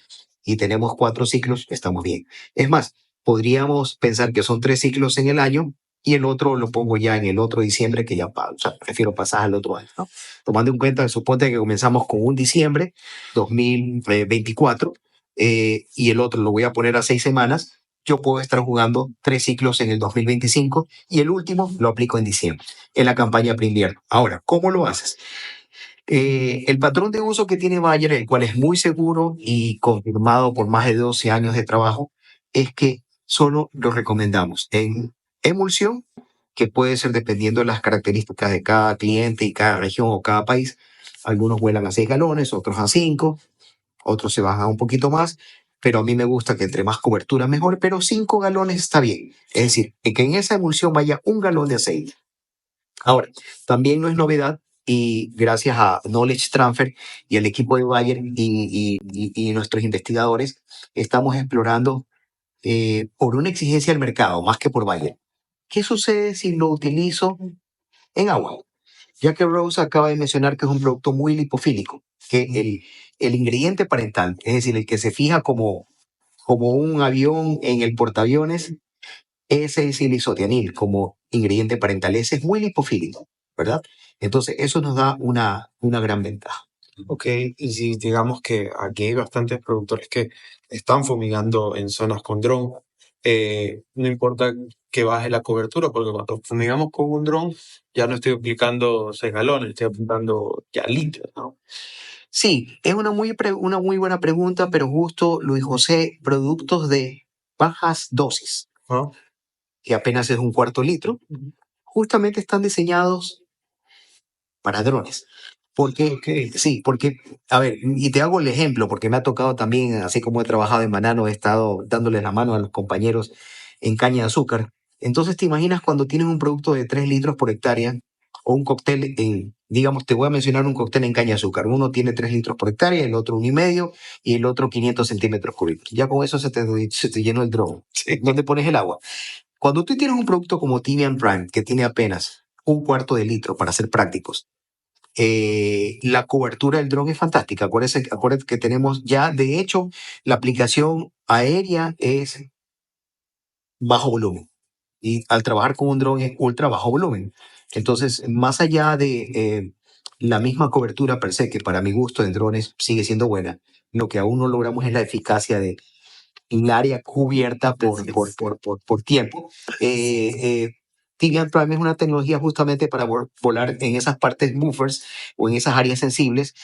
y tenemos 4 ciclos, estamos bien. Es más, podríamos pensar que son 3 ciclos en el año y el otro lo pongo ya en el otro diciembre, que ya, o sea, prefiero pasar al otro año, ¿no? Tomando en cuenta, suponte que comenzamos con un diciembre 2024 y el otro lo voy a poner a 6 semanas, yo puedo estar jugando 3 ciclos en el 2025 y el último lo aplico en diciembre, en la campaña pre-invierno. Ahora, ¿cómo lo haces? El patrón de uso que tiene Bayer, el cual es muy seguro y confirmado por más de 12 años de trabajo, es que solo lo recomendamos en emulsión, que puede ser dependiendo de las características de cada cliente y cada región o cada país. Algunos vuelan a 6 galones, otros a 5, otros se bajan un poquito más, pero a mí me gusta que entre más cobertura mejor, pero 5 galones está bien. Es decir, que en esa emulsión vaya 1 galón de aceite. Ahora, también no es novedad y gracias a Knowledge Transfer y el equipo de Bayer y nuestros investigadores, estamos explorando por una exigencia del mercado, más que por Bayer. ¿Qué sucede si lo utilizo en agua? Ya que Rose acaba de mencionar que es un producto muy lipofílico, que el ingrediente parental, es decir, el que se fija como un avión en el portaaviones, ese es el isotianil como ingrediente parental. Ese es muy lipofílico, ¿verdad? Entonces, eso nos da una gran ventaja. Ok, y si digamos que aquí hay bastantes productores que están fumigando en zonas con dron, no importa que baje la cobertura, porque cuando fumigamos con un dron ya no estoy aplicando 6 galones, estoy aplicando ya litros, ¿no? Sí, es una muy buena pregunta, pero justo, Luis José, productos de bajas dosis, ¿No? que apenas es un cuarto litro, justamente están diseñados para drones. Porque, sí, porque, a ver, y te hago el ejemplo, porque me ha tocado también, así como he trabajado en banano, he estado dándoles la mano a los compañeros en caña de azúcar. Entonces, ¿te imaginas cuando tienes un producto de 3 litros por hectárea o un cóctel digamos, te voy a mencionar un cóctel en caña de azúcar? Uno tiene 3 litros por hectárea, el otro 1,5 y el otro 500 centímetros cúbicos. Ya con eso se te llenó el dron. ¿Dónde pones el agua? Cuando tú tienes un producto como Tibian Prime, que tiene apenas un cuarto de litro, para ser prácticos, la cobertura del dron es fantástica. Acuérdense que tenemos ya, de hecho, la aplicación aérea es bajo volumen. Y al trabajar con un dron es ultra bajo volumen. Entonces, más allá de la misma cobertura per se, que para mi gusto en drones sigue siendo buena, lo que aún no logramos es la eficacia de el área cubierta por tiempo. Tibian Prime es una tecnología justamente para volar en esas partes buffers o en esas áreas sensibles,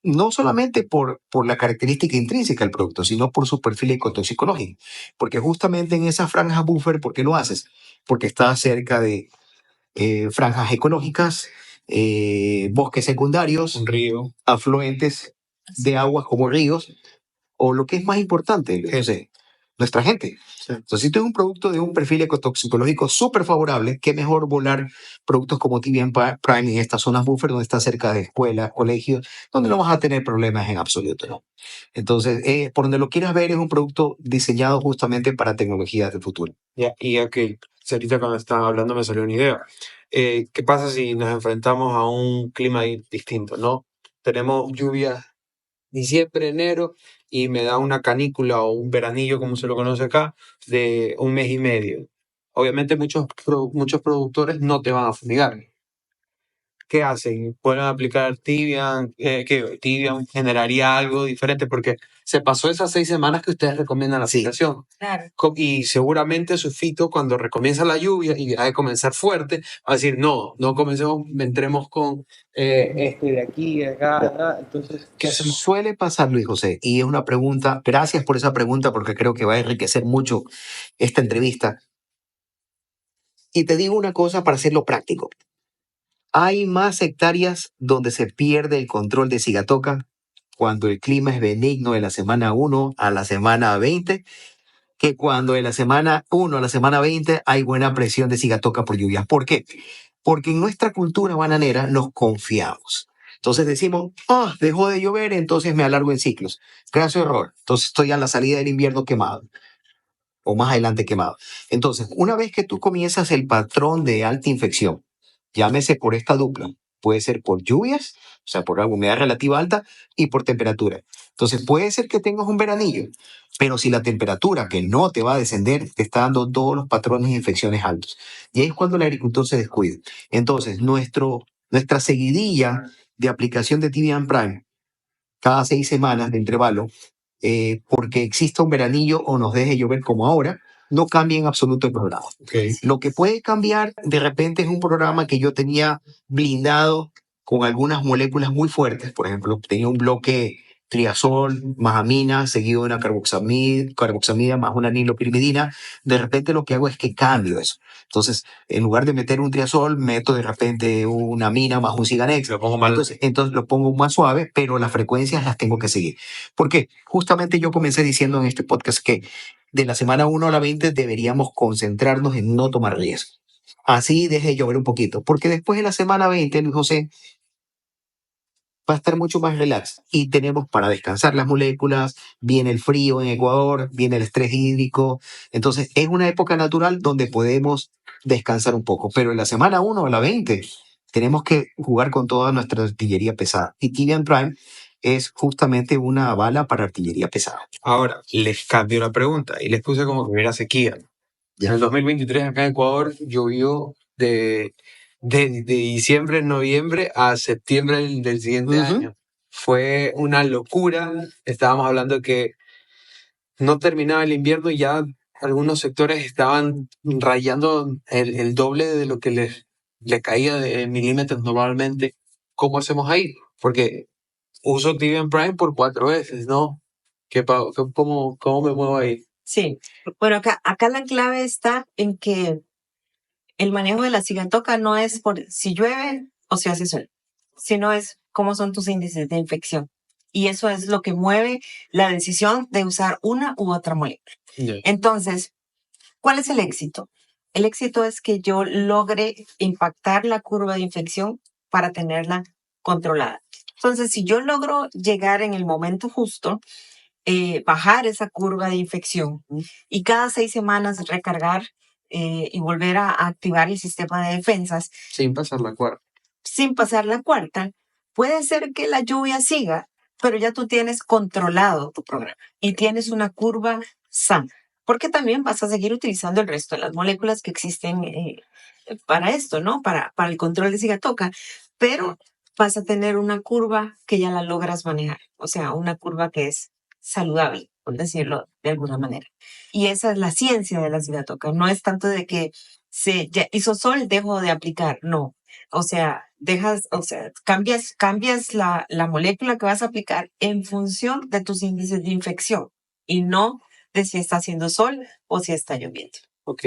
no solamente por la característica intrínseca del producto, sino por su perfil ecotoxicológico. Porque justamente en esas franjas buffer, ¿por qué lo haces? Porque está cerca de franjas ecológicas, bosques secundarios, Un río. afluentes de aguas como ríos, o lo que es más importante, nuestra gente. Entonces, si tú eres un producto de un perfil ecotoxicológico súper favorable, qué mejor volar productos como Tibian Prime en estas zonas buffer, donde está cerca de escuelas, colegios, donde no vas a tener problemas en absoluto, ¿no? Entonces, por donde lo quieras ver, es un producto diseñado justamente para tecnologías del futuro. Ya, y ya que ahorita cuando estaba hablando me salió una idea. ¿Qué pasa si nos enfrentamos a un clima distinto, no? Tenemos lluvias diciembre, enero, y me da una canícula o un veranillo, como se lo conoce acá, de 1 mes y medio. Obviamente muchos productores no te van a fumigar. ¿Qué hacen? Pueden aplicar Tibian, que Tibian generaría algo diferente porque se pasó esas 6 semanas que ustedes recomiendan la Sí. aplicación. Claro. Y seguramente su fito, cuando recomienza la lluvia y ha de comenzar fuerte, va a decir, no comencemos, entremos con este de aquí, de acá. Entonces, ¿qué hacemos? Suele pasar, Luis José, y es una pregunta, gracias por esa pregunta, porque creo que va a enriquecer mucho esta entrevista. Y te digo una cosa para hacerlo práctico. Hay más hectáreas donde se pierde el control de Sigatoka cuando el clima es benigno de la semana 1 a la semana 20 que cuando en la semana 1 a la semana 20 hay buena presión de sigatoca por lluvias. ¿Por qué? Porque en nuestra cultura bananera nos confiamos. Entonces decimos, dejó de llover, entonces me alargo en ciclos. Graso error. Entonces estoy a la salida del invierno quemado o más adelante quemado. Entonces, una vez que tú comienzas el patrón de alta infección, llámese por esta dupla, puede ser por lluvias, o sea, por humedad relativa alta y por temperatura. Entonces, puede ser que tengas un veranillo, pero si la temperatura que no te va a descender te está dando todos los patrones de infecciones altos. Y ahí es cuando el agricultor se descuida. Entonces, nuestra seguidilla de aplicación de TBM Prime cada 6 semanas de intervalo, porque exista un veranillo o nos deje llover como ahora, no cambia en absoluto el programa. Okay. Lo que puede cambiar de repente es un programa que yo tenía blindado con algunas moléculas muy fuertes. Por ejemplo, tenía un bloque triazol más amina, seguido de una carboxamida más una nilopirimidina. De repente lo que hago es que cambio eso. Entonces, en lugar de meter un triazol, meto de repente una amina más un ciganex. Lo pongo mal. Entonces lo pongo más suave, pero las frecuencias las tengo que seguir. Porque justamente yo comencé diciendo en este podcast que de la semana 1 a la 20 deberíamos concentrarnos en no tomar riesgo. Así deje de llover un poquito, porque después de la semana 20, Luis José, va a estar mucho más relax y tenemos para descansar las moléculas, viene el frío en Ecuador, viene el estrés hídrico, entonces es una época natural donde podemos descansar un poco, pero en la semana 1 a la 20 tenemos que jugar con toda nuestra artillería pesada y TBM Prime es justamente una bala para artillería pesada. Ahora, les cambio la pregunta y les puse como que hubiera sequía. En el 2023 acá en Ecuador llovió de diciembre, noviembre a septiembre del siguiente año. Fue una locura. Estábamos hablando que no terminaba el invierno y ya algunos sectores estaban rayando el doble de lo que les caía de milímetros normalmente. ¿Cómo hacemos ahí? Porque uso TBM Prime por 4 veces, ¿no? ¿Cómo me muevo ahí? Sí, bueno, acá la clave está en que el manejo de la sigatoca no es por si llueve o si hace sol, sino es cómo son tus índices de infección. Y eso es lo que mueve la decisión de usar una u otra molécula. Yeah. Entonces, ¿cuál es el éxito? El éxito es que yo logre impactar la curva de infección para tenerla controlada. Entonces, si yo logro llegar en el momento justo, bajar esa curva de infección y cada 6 semanas recargar y volver a activar el sistema de defensas Sin pasar la cuarta. sin pasar la cuarta, puede ser que la lluvia siga, pero ya tú tienes controlado tu programa y tienes una curva sana, porque también vas a seguir utilizando el resto de las moléculas que existen para esto, ¿no? Para el control de sigatoca, pero vas a tener una curva que ya la logras manejar, o sea, una curva que es saludable, por decirlo de alguna manera. Y esa es la ciencia de la sigatoca, no es tanto de que se ya hizo sol, dejo de aplicar, no. O sea, cambias la molécula que vas a aplicar en función de tus índices de infección y no de si está haciendo sol o si está lloviendo. Ok.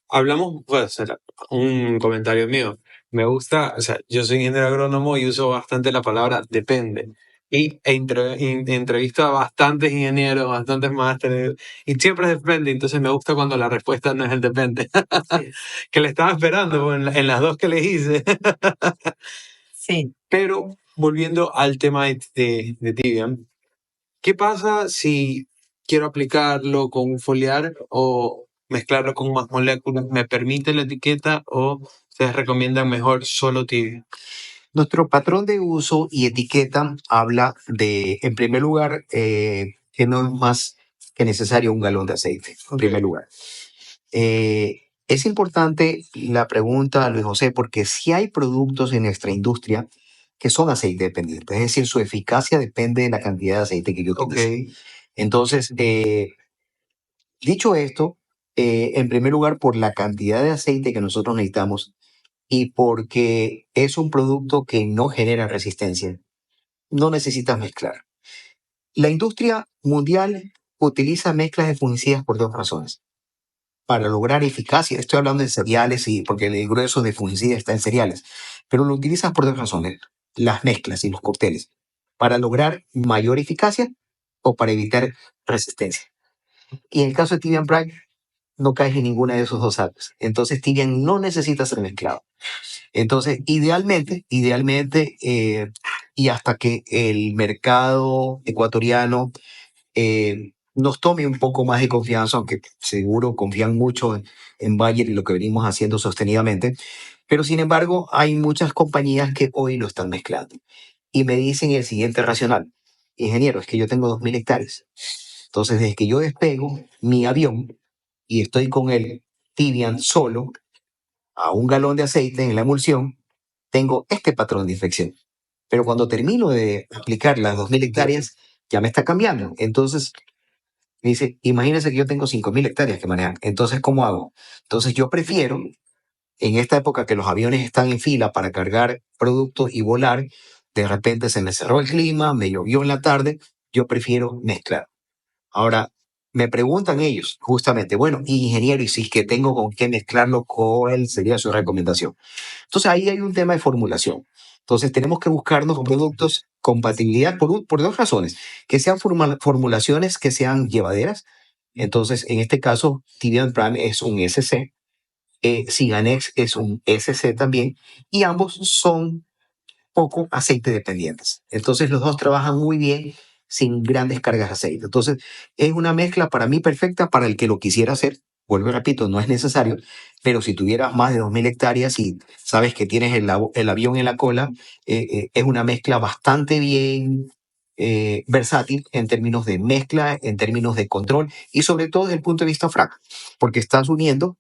Hablamos, puede ser un comentario mío. Me gusta, o sea, yo soy ingeniero agrónomo y uso bastante la palabra depende. Y entrevisto a bastantes ingenieros, bastantes másteres, y siempre depende. Entonces me gusta cuando la respuesta no es el depende. Sí. Que le estaba esperando en las dos que le hice. Sí. Pero volviendo al tema de TBM, ¿qué pasa si quiero aplicarlo con un foliar o mezclarlo con más moléculas? ¿Me permite la etiqueta o ustedes recomiendan mejor solo tibia? Nuestro patrón de uso y etiqueta habla de, en primer lugar, que no es más que necesario un galón de aceite, en primer lugar. Es importante la pregunta, Luis José, porque si hay productos en nuestra industria que son aceite dependientes, es decir, su eficacia depende de la cantidad de aceite que yo utilice. Ok. Entonces, dicho esto, en primer lugar, por la cantidad de aceite que nosotros necesitamos y porque es un producto que no genera resistencia, no necesitas mezclar. La industria mundial utiliza mezclas de fungicidas por 2 razones. Para lograr eficacia, estoy hablando de cereales, y porque el grueso de fungicida está en cereales, pero lo utilizas por 2 razones, las mezclas y los cócteles, para lograr mayor eficacia o para evitar resistencia. Y en el caso de Tibian Prime, no caes en ninguna de esos dos saltos. Entonces, Tibian no necesita ser mezclado. Entonces, idealmente, y hasta que el mercado ecuatoriano nos tome un poco más de confianza, aunque seguro confían mucho en Bayer y lo que venimos haciendo sostenidamente, pero sin embargo hay muchas compañías que hoy lo están mezclando y me dicen el siguiente racional: ingeniero, es que yo tengo 2.000 hectáreas, entonces desde que yo despego mi avión y estoy con el Tibian solo a 1 galón de aceite en la emulsión, tengo este patrón de infección. Pero cuando termino de aplicar las 2.000 hectáreas, ya me está cambiando. Entonces, me dice, imagínense que yo tengo 5.000 hectáreas que manejar. Entonces, ¿cómo hago? Entonces, yo prefiero, en esta época que los aviones están en fila para cargar productos y volar, de repente se me cerró el clima, me llovió en la tarde, yo prefiero mezclar. Ahora, me preguntan ellos, justamente, bueno, ingeniero, y si es que tengo con qué mezclarlo, ¿cuál sería su recomendación? Entonces, ahí hay un tema de formulación. Entonces, tenemos que buscarnos productos compatibilidad por dos razones: que sean formulaciones que sean llevaderas. Entonces, en este caso, Tibian Prime es un SC, Siganex es un SC también, y ambos son poco aceite dependientes. Entonces los dos trabajan muy bien sin grandes cargas de aceite. Entonces es una mezcla para mí perfecta para el que lo quisiera hacer. Vuelvo y repito, no es necesario, pero si tuvieras más de 2.000 hectáreas y sabes que tienes el avión en la cola, es una mezcla bastante bien versátil en términos de mezcla, en términos de control y sobre todo desde el punto de vista frac, porque estás uniendo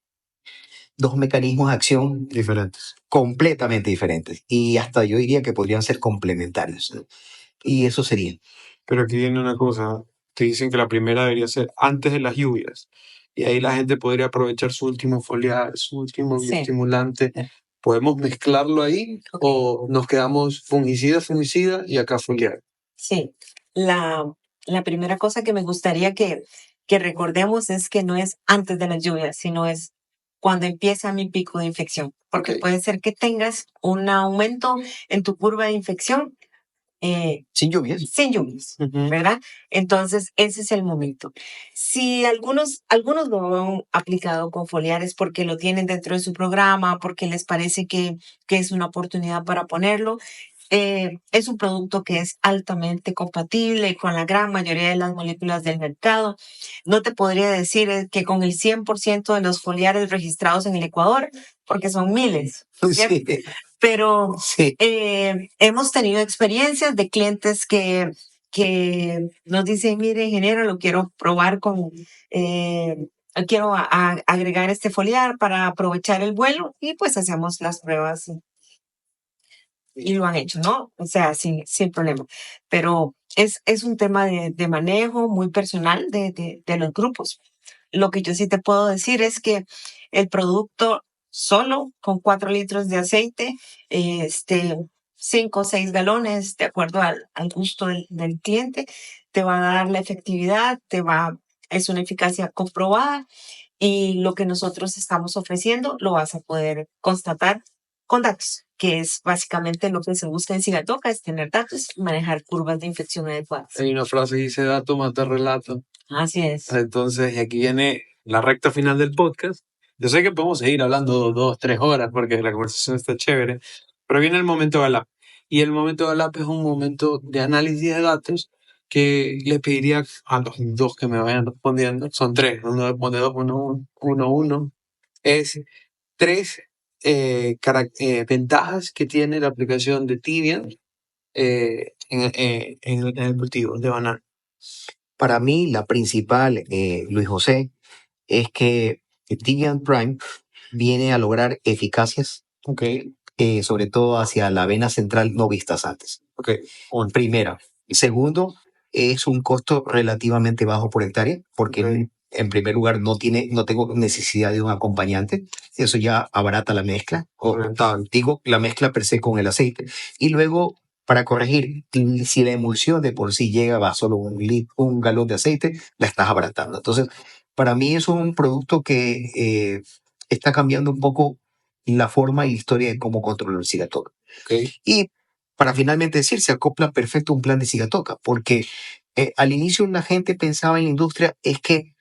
dos mecanismos de acción Diferentes. completamente diferentes y hasta yo diría que podrían ser complementarios. Y eso sería. Pero aquí viene una cosa, te dicen que la primera debería ser antes de las lluvias. Y ahí la gente podría aprovechar su último foliar, su último Sí. bioestimulante. ¿Podemos mezclarlo ahí o nos quedamos fungicida y acá foliar? Sí, la primera cosa que me gustaría que recordemos es que no es antes de las lluvias, sino es cuando empieza mi pico de infección, porque Ok. puede ser que tengas un aumento en tu curva de infección Sin lluvias. sin lluvias, Ujú. ¿verdad? Entonces, ese es el momento. Si algunos lo han aplicado con foliares porque lo tienen dentro de su programa, porque les parece que es una oportunidad para ponerlo, es un producto que es altamente compatible con la gran mayoría de las moléculas del mercado. No te podría decir que con el 100% de los foliares registrados en el Ecuador, porque son miles, ¿cierto? Sí, Pero sí. hemos tenido experiencias de clientes que nos dicen, mire, ingeniero, lo quiero probar con, quiero agregar este foliar para aprovechar el vuelo, y pues hacemos las pruebas y lo han hecho, ¿no? O sea, sin problema. Pero es un tema de manejo muy personal de los grupos. Lo que yo sí te puedo decir es que el producto solo con 4 litros de aceite, 5 o 6 galones, de acuerdo al gusto del cliente, te va a dar la efectividad, es una eficacia comprobada, y lo que nosotros estamos ofreciendo lo vas a poder constatar con datos, que es básicamente lo que se busca en Sigatoka, es tener datos y manejar curvas de infección adecuadas. Hay una frase que dice dato mata relato. Así es. Entonces, aquí viene la recta final del podcast. Yo sé que podemos seguir hablando 2, 3 horas porque la conversación está chévere, pero viene el momento GALAP. Y el momento GALAP es un momento de análisis de datos que le pediría a los dos que me vayan respondiendo. Son 3, uno responde 2, uno. Es 3 ventajas que tiene la aplicación de Tibian en el cultivo de banano. Para mí, la principal, Luis José, es que Tibian Prime viene a lograr eficacias, Ok, sobre todo hacia la vena central no vistas antes. ok. Primera. Segundo, es un costo relativamente bajo por hectárea, porque Ok. en primer lugar no tengo necesidad de un acompañante. Eso ya abarata la mezcla, o Rentable. digo, la mezcla per se con el aceite. Y luego, para corregir, si la emulsión de por sí llega a solo un galón de aceite, la estás abaratando. Entonces, para mí es un producto que está cambiando un poco la forma y la historia de cómo controlar el Sigatoka. Ok. Y para finalmente decir, se acopla perfecto un plan de Sigatoka, porque al inicio la gente pensaba en la industria es que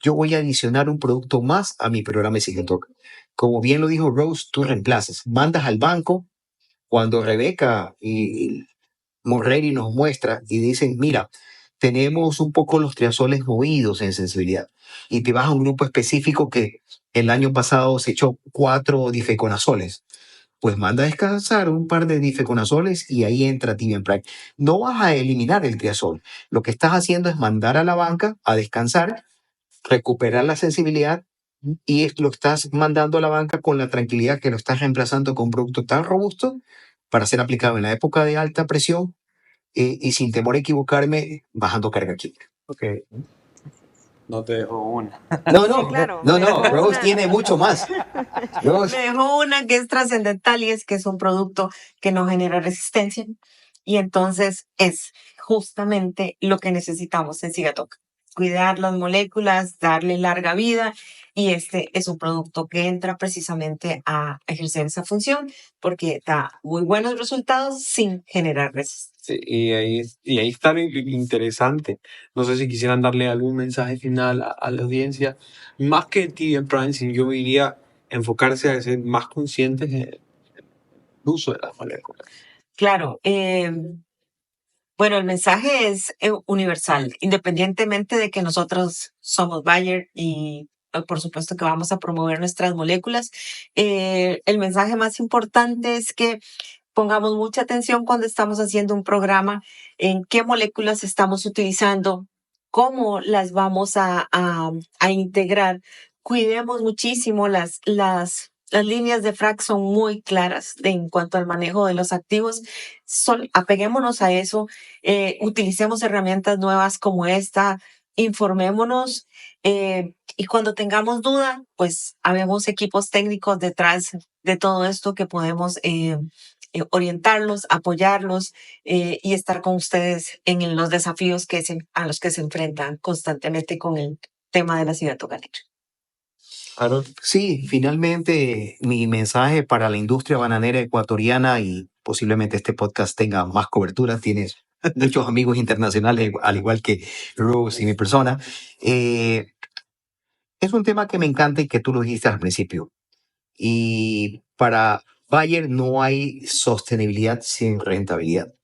yo voy a adicionar un producto más a mi programa de Sigatoka. Como bien lo dijo Rose, tú reemplazas, mandas al banco. Cuando Rebeca y Morreri nos muestra y dicen, mira, tenemos un poco los triazoles movidos en sensibilidad, y te vas a un grupo específico que el año pasado se echó 4 difeconazoles, pues manda a descansar un par de difeconazoles y ahí entra Tibian Prime. No vas a eliminar el triazol. Lo que estás haciendo es mandar a la banca a descansar, recuperar la sensibilidad, y lo estás mandando a la banca con la tranquilidad que lo estás reemplazando con un producto tan robusto para ser aplicado en la época de alta presión, y sin temor a equivocarme, bajando carga química. Ok. No te dejo una. No, Sí, no, claro, no, me no, dejó Rose una. tiene mucho más. Rose, Me dejó una que es trascendental y es que es un producto que no genera resistencia. Y entonces es justamente lo que necesitamos en Sigatoka. Cuidar las moléculas, darle larga vida. Y este es un producto que entra precisamente a ejercer esa función porque da muy buenos resultados sin generar resistencia. Sí, y ahí está lo interesante. No sé si quisieran darle algún mensaje final a la audiencia. Más que TDM Pricing, yo diría enfocarse a ser más conscientes en el uso de las moléculas. Claro, bueno, el mensaje es universal, independientemente de que nosotros somos Bayer y por supuesto que vamos a promover nuestras moléculas. El mensaje más importante es que pongamos mucha atención cuando estamos haciendo un programa en qué moléculas estamos utilizando, cómo las vamos a integrar. Cuidemos muchísimo las líneas de FRAC son muy claras en cuanto al manejo de los activos. Apeguémonos a eso, utilicemos herramientas nuevas como esta, informémonos, y cuando tengamos duda, pues habemos equipos técnicos detrás de todo esto que podemos orientarlos, apoyarlos, y estar con ustedes en los desafíos a los que se enfrentan constantemente con el tema de la cibertocaneca. Aaron. sí, finalmente mi mensaje para la industria bananera ecuatoriana, y posiblemente este podcast tenga más cobertura, tienes muchos amigos internacionales, al igual que Rose y mi persona. Es un tema que me encanta y que tú lo dijiste al principio. Y para Bayer no hay sostenibilidad sin rentabilidad.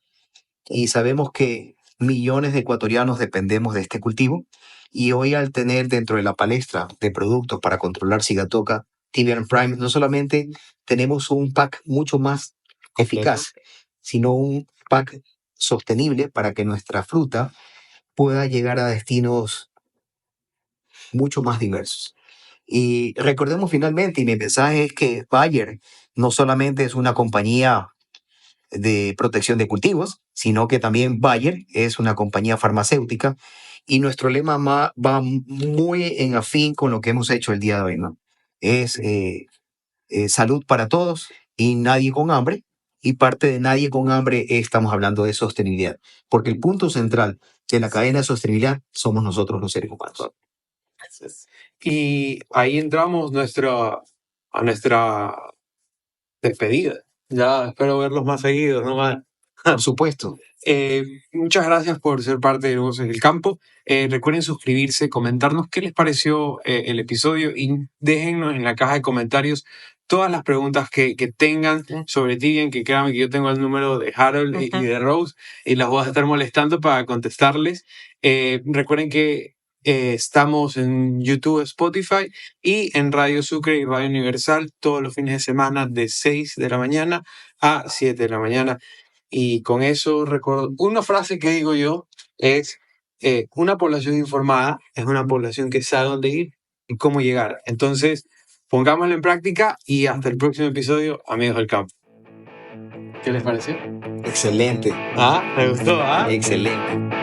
Y sabemos que millones de ecuatorianos dependemos de este cultivo. Y hoy, al tener dentro de la palestra de productos para controlar Sigatoka, Tibian Prime, no solamente tenemos un pack mucho más eficaz, sino un pack sostenible para que nuestra fruta pueda llegar a destinos mucho más diversos. Y recordemos finalmente, y mi mensaje es que Bayer no solamente es una compañía de protección de cultivos, sino que también Bayer es una compañía farmacéutica, y nuestro lema va muy en afín con lo que hemos hecho el día de hoy, ¿no? Es salud para todos y nadie con hambre, y parte de nadie con hambre estamos hablando de sostenibilidad, porque el punto central de la cadena de sostenibilidad somos nosotros los seres humanos. Y ahí entramos a nuestra despedida. Ya espero verlos más seguidos, ¿no? Por supuesto. Muchas gracias por ser parte de Voces del Campo. Recuerden suscribirse, comentarnos qué les pareció el episodio, y déjennos en la caja de comentarios todas las preguntas que tengan sobre Tibian, que créanme que yo tengo el número de Harold y de Rose, y las voy a estar molestando para contestarles. Recuerden que estamos en YouTube, Spotify y en Radio Sucre y Radio Universal todos los fines de semana de 6 de la mañana a 7 de la mañana. Y con eso recuerdo, una frase que digo yo es, una población informada es una población que sabe dónde ir y cómo llegar. Entonces, pongámoslo en práctica y hasta el próximo episodio, amigos del campo. ¿Qué les pareció? Excelente. ¿Me gustó? Excelente.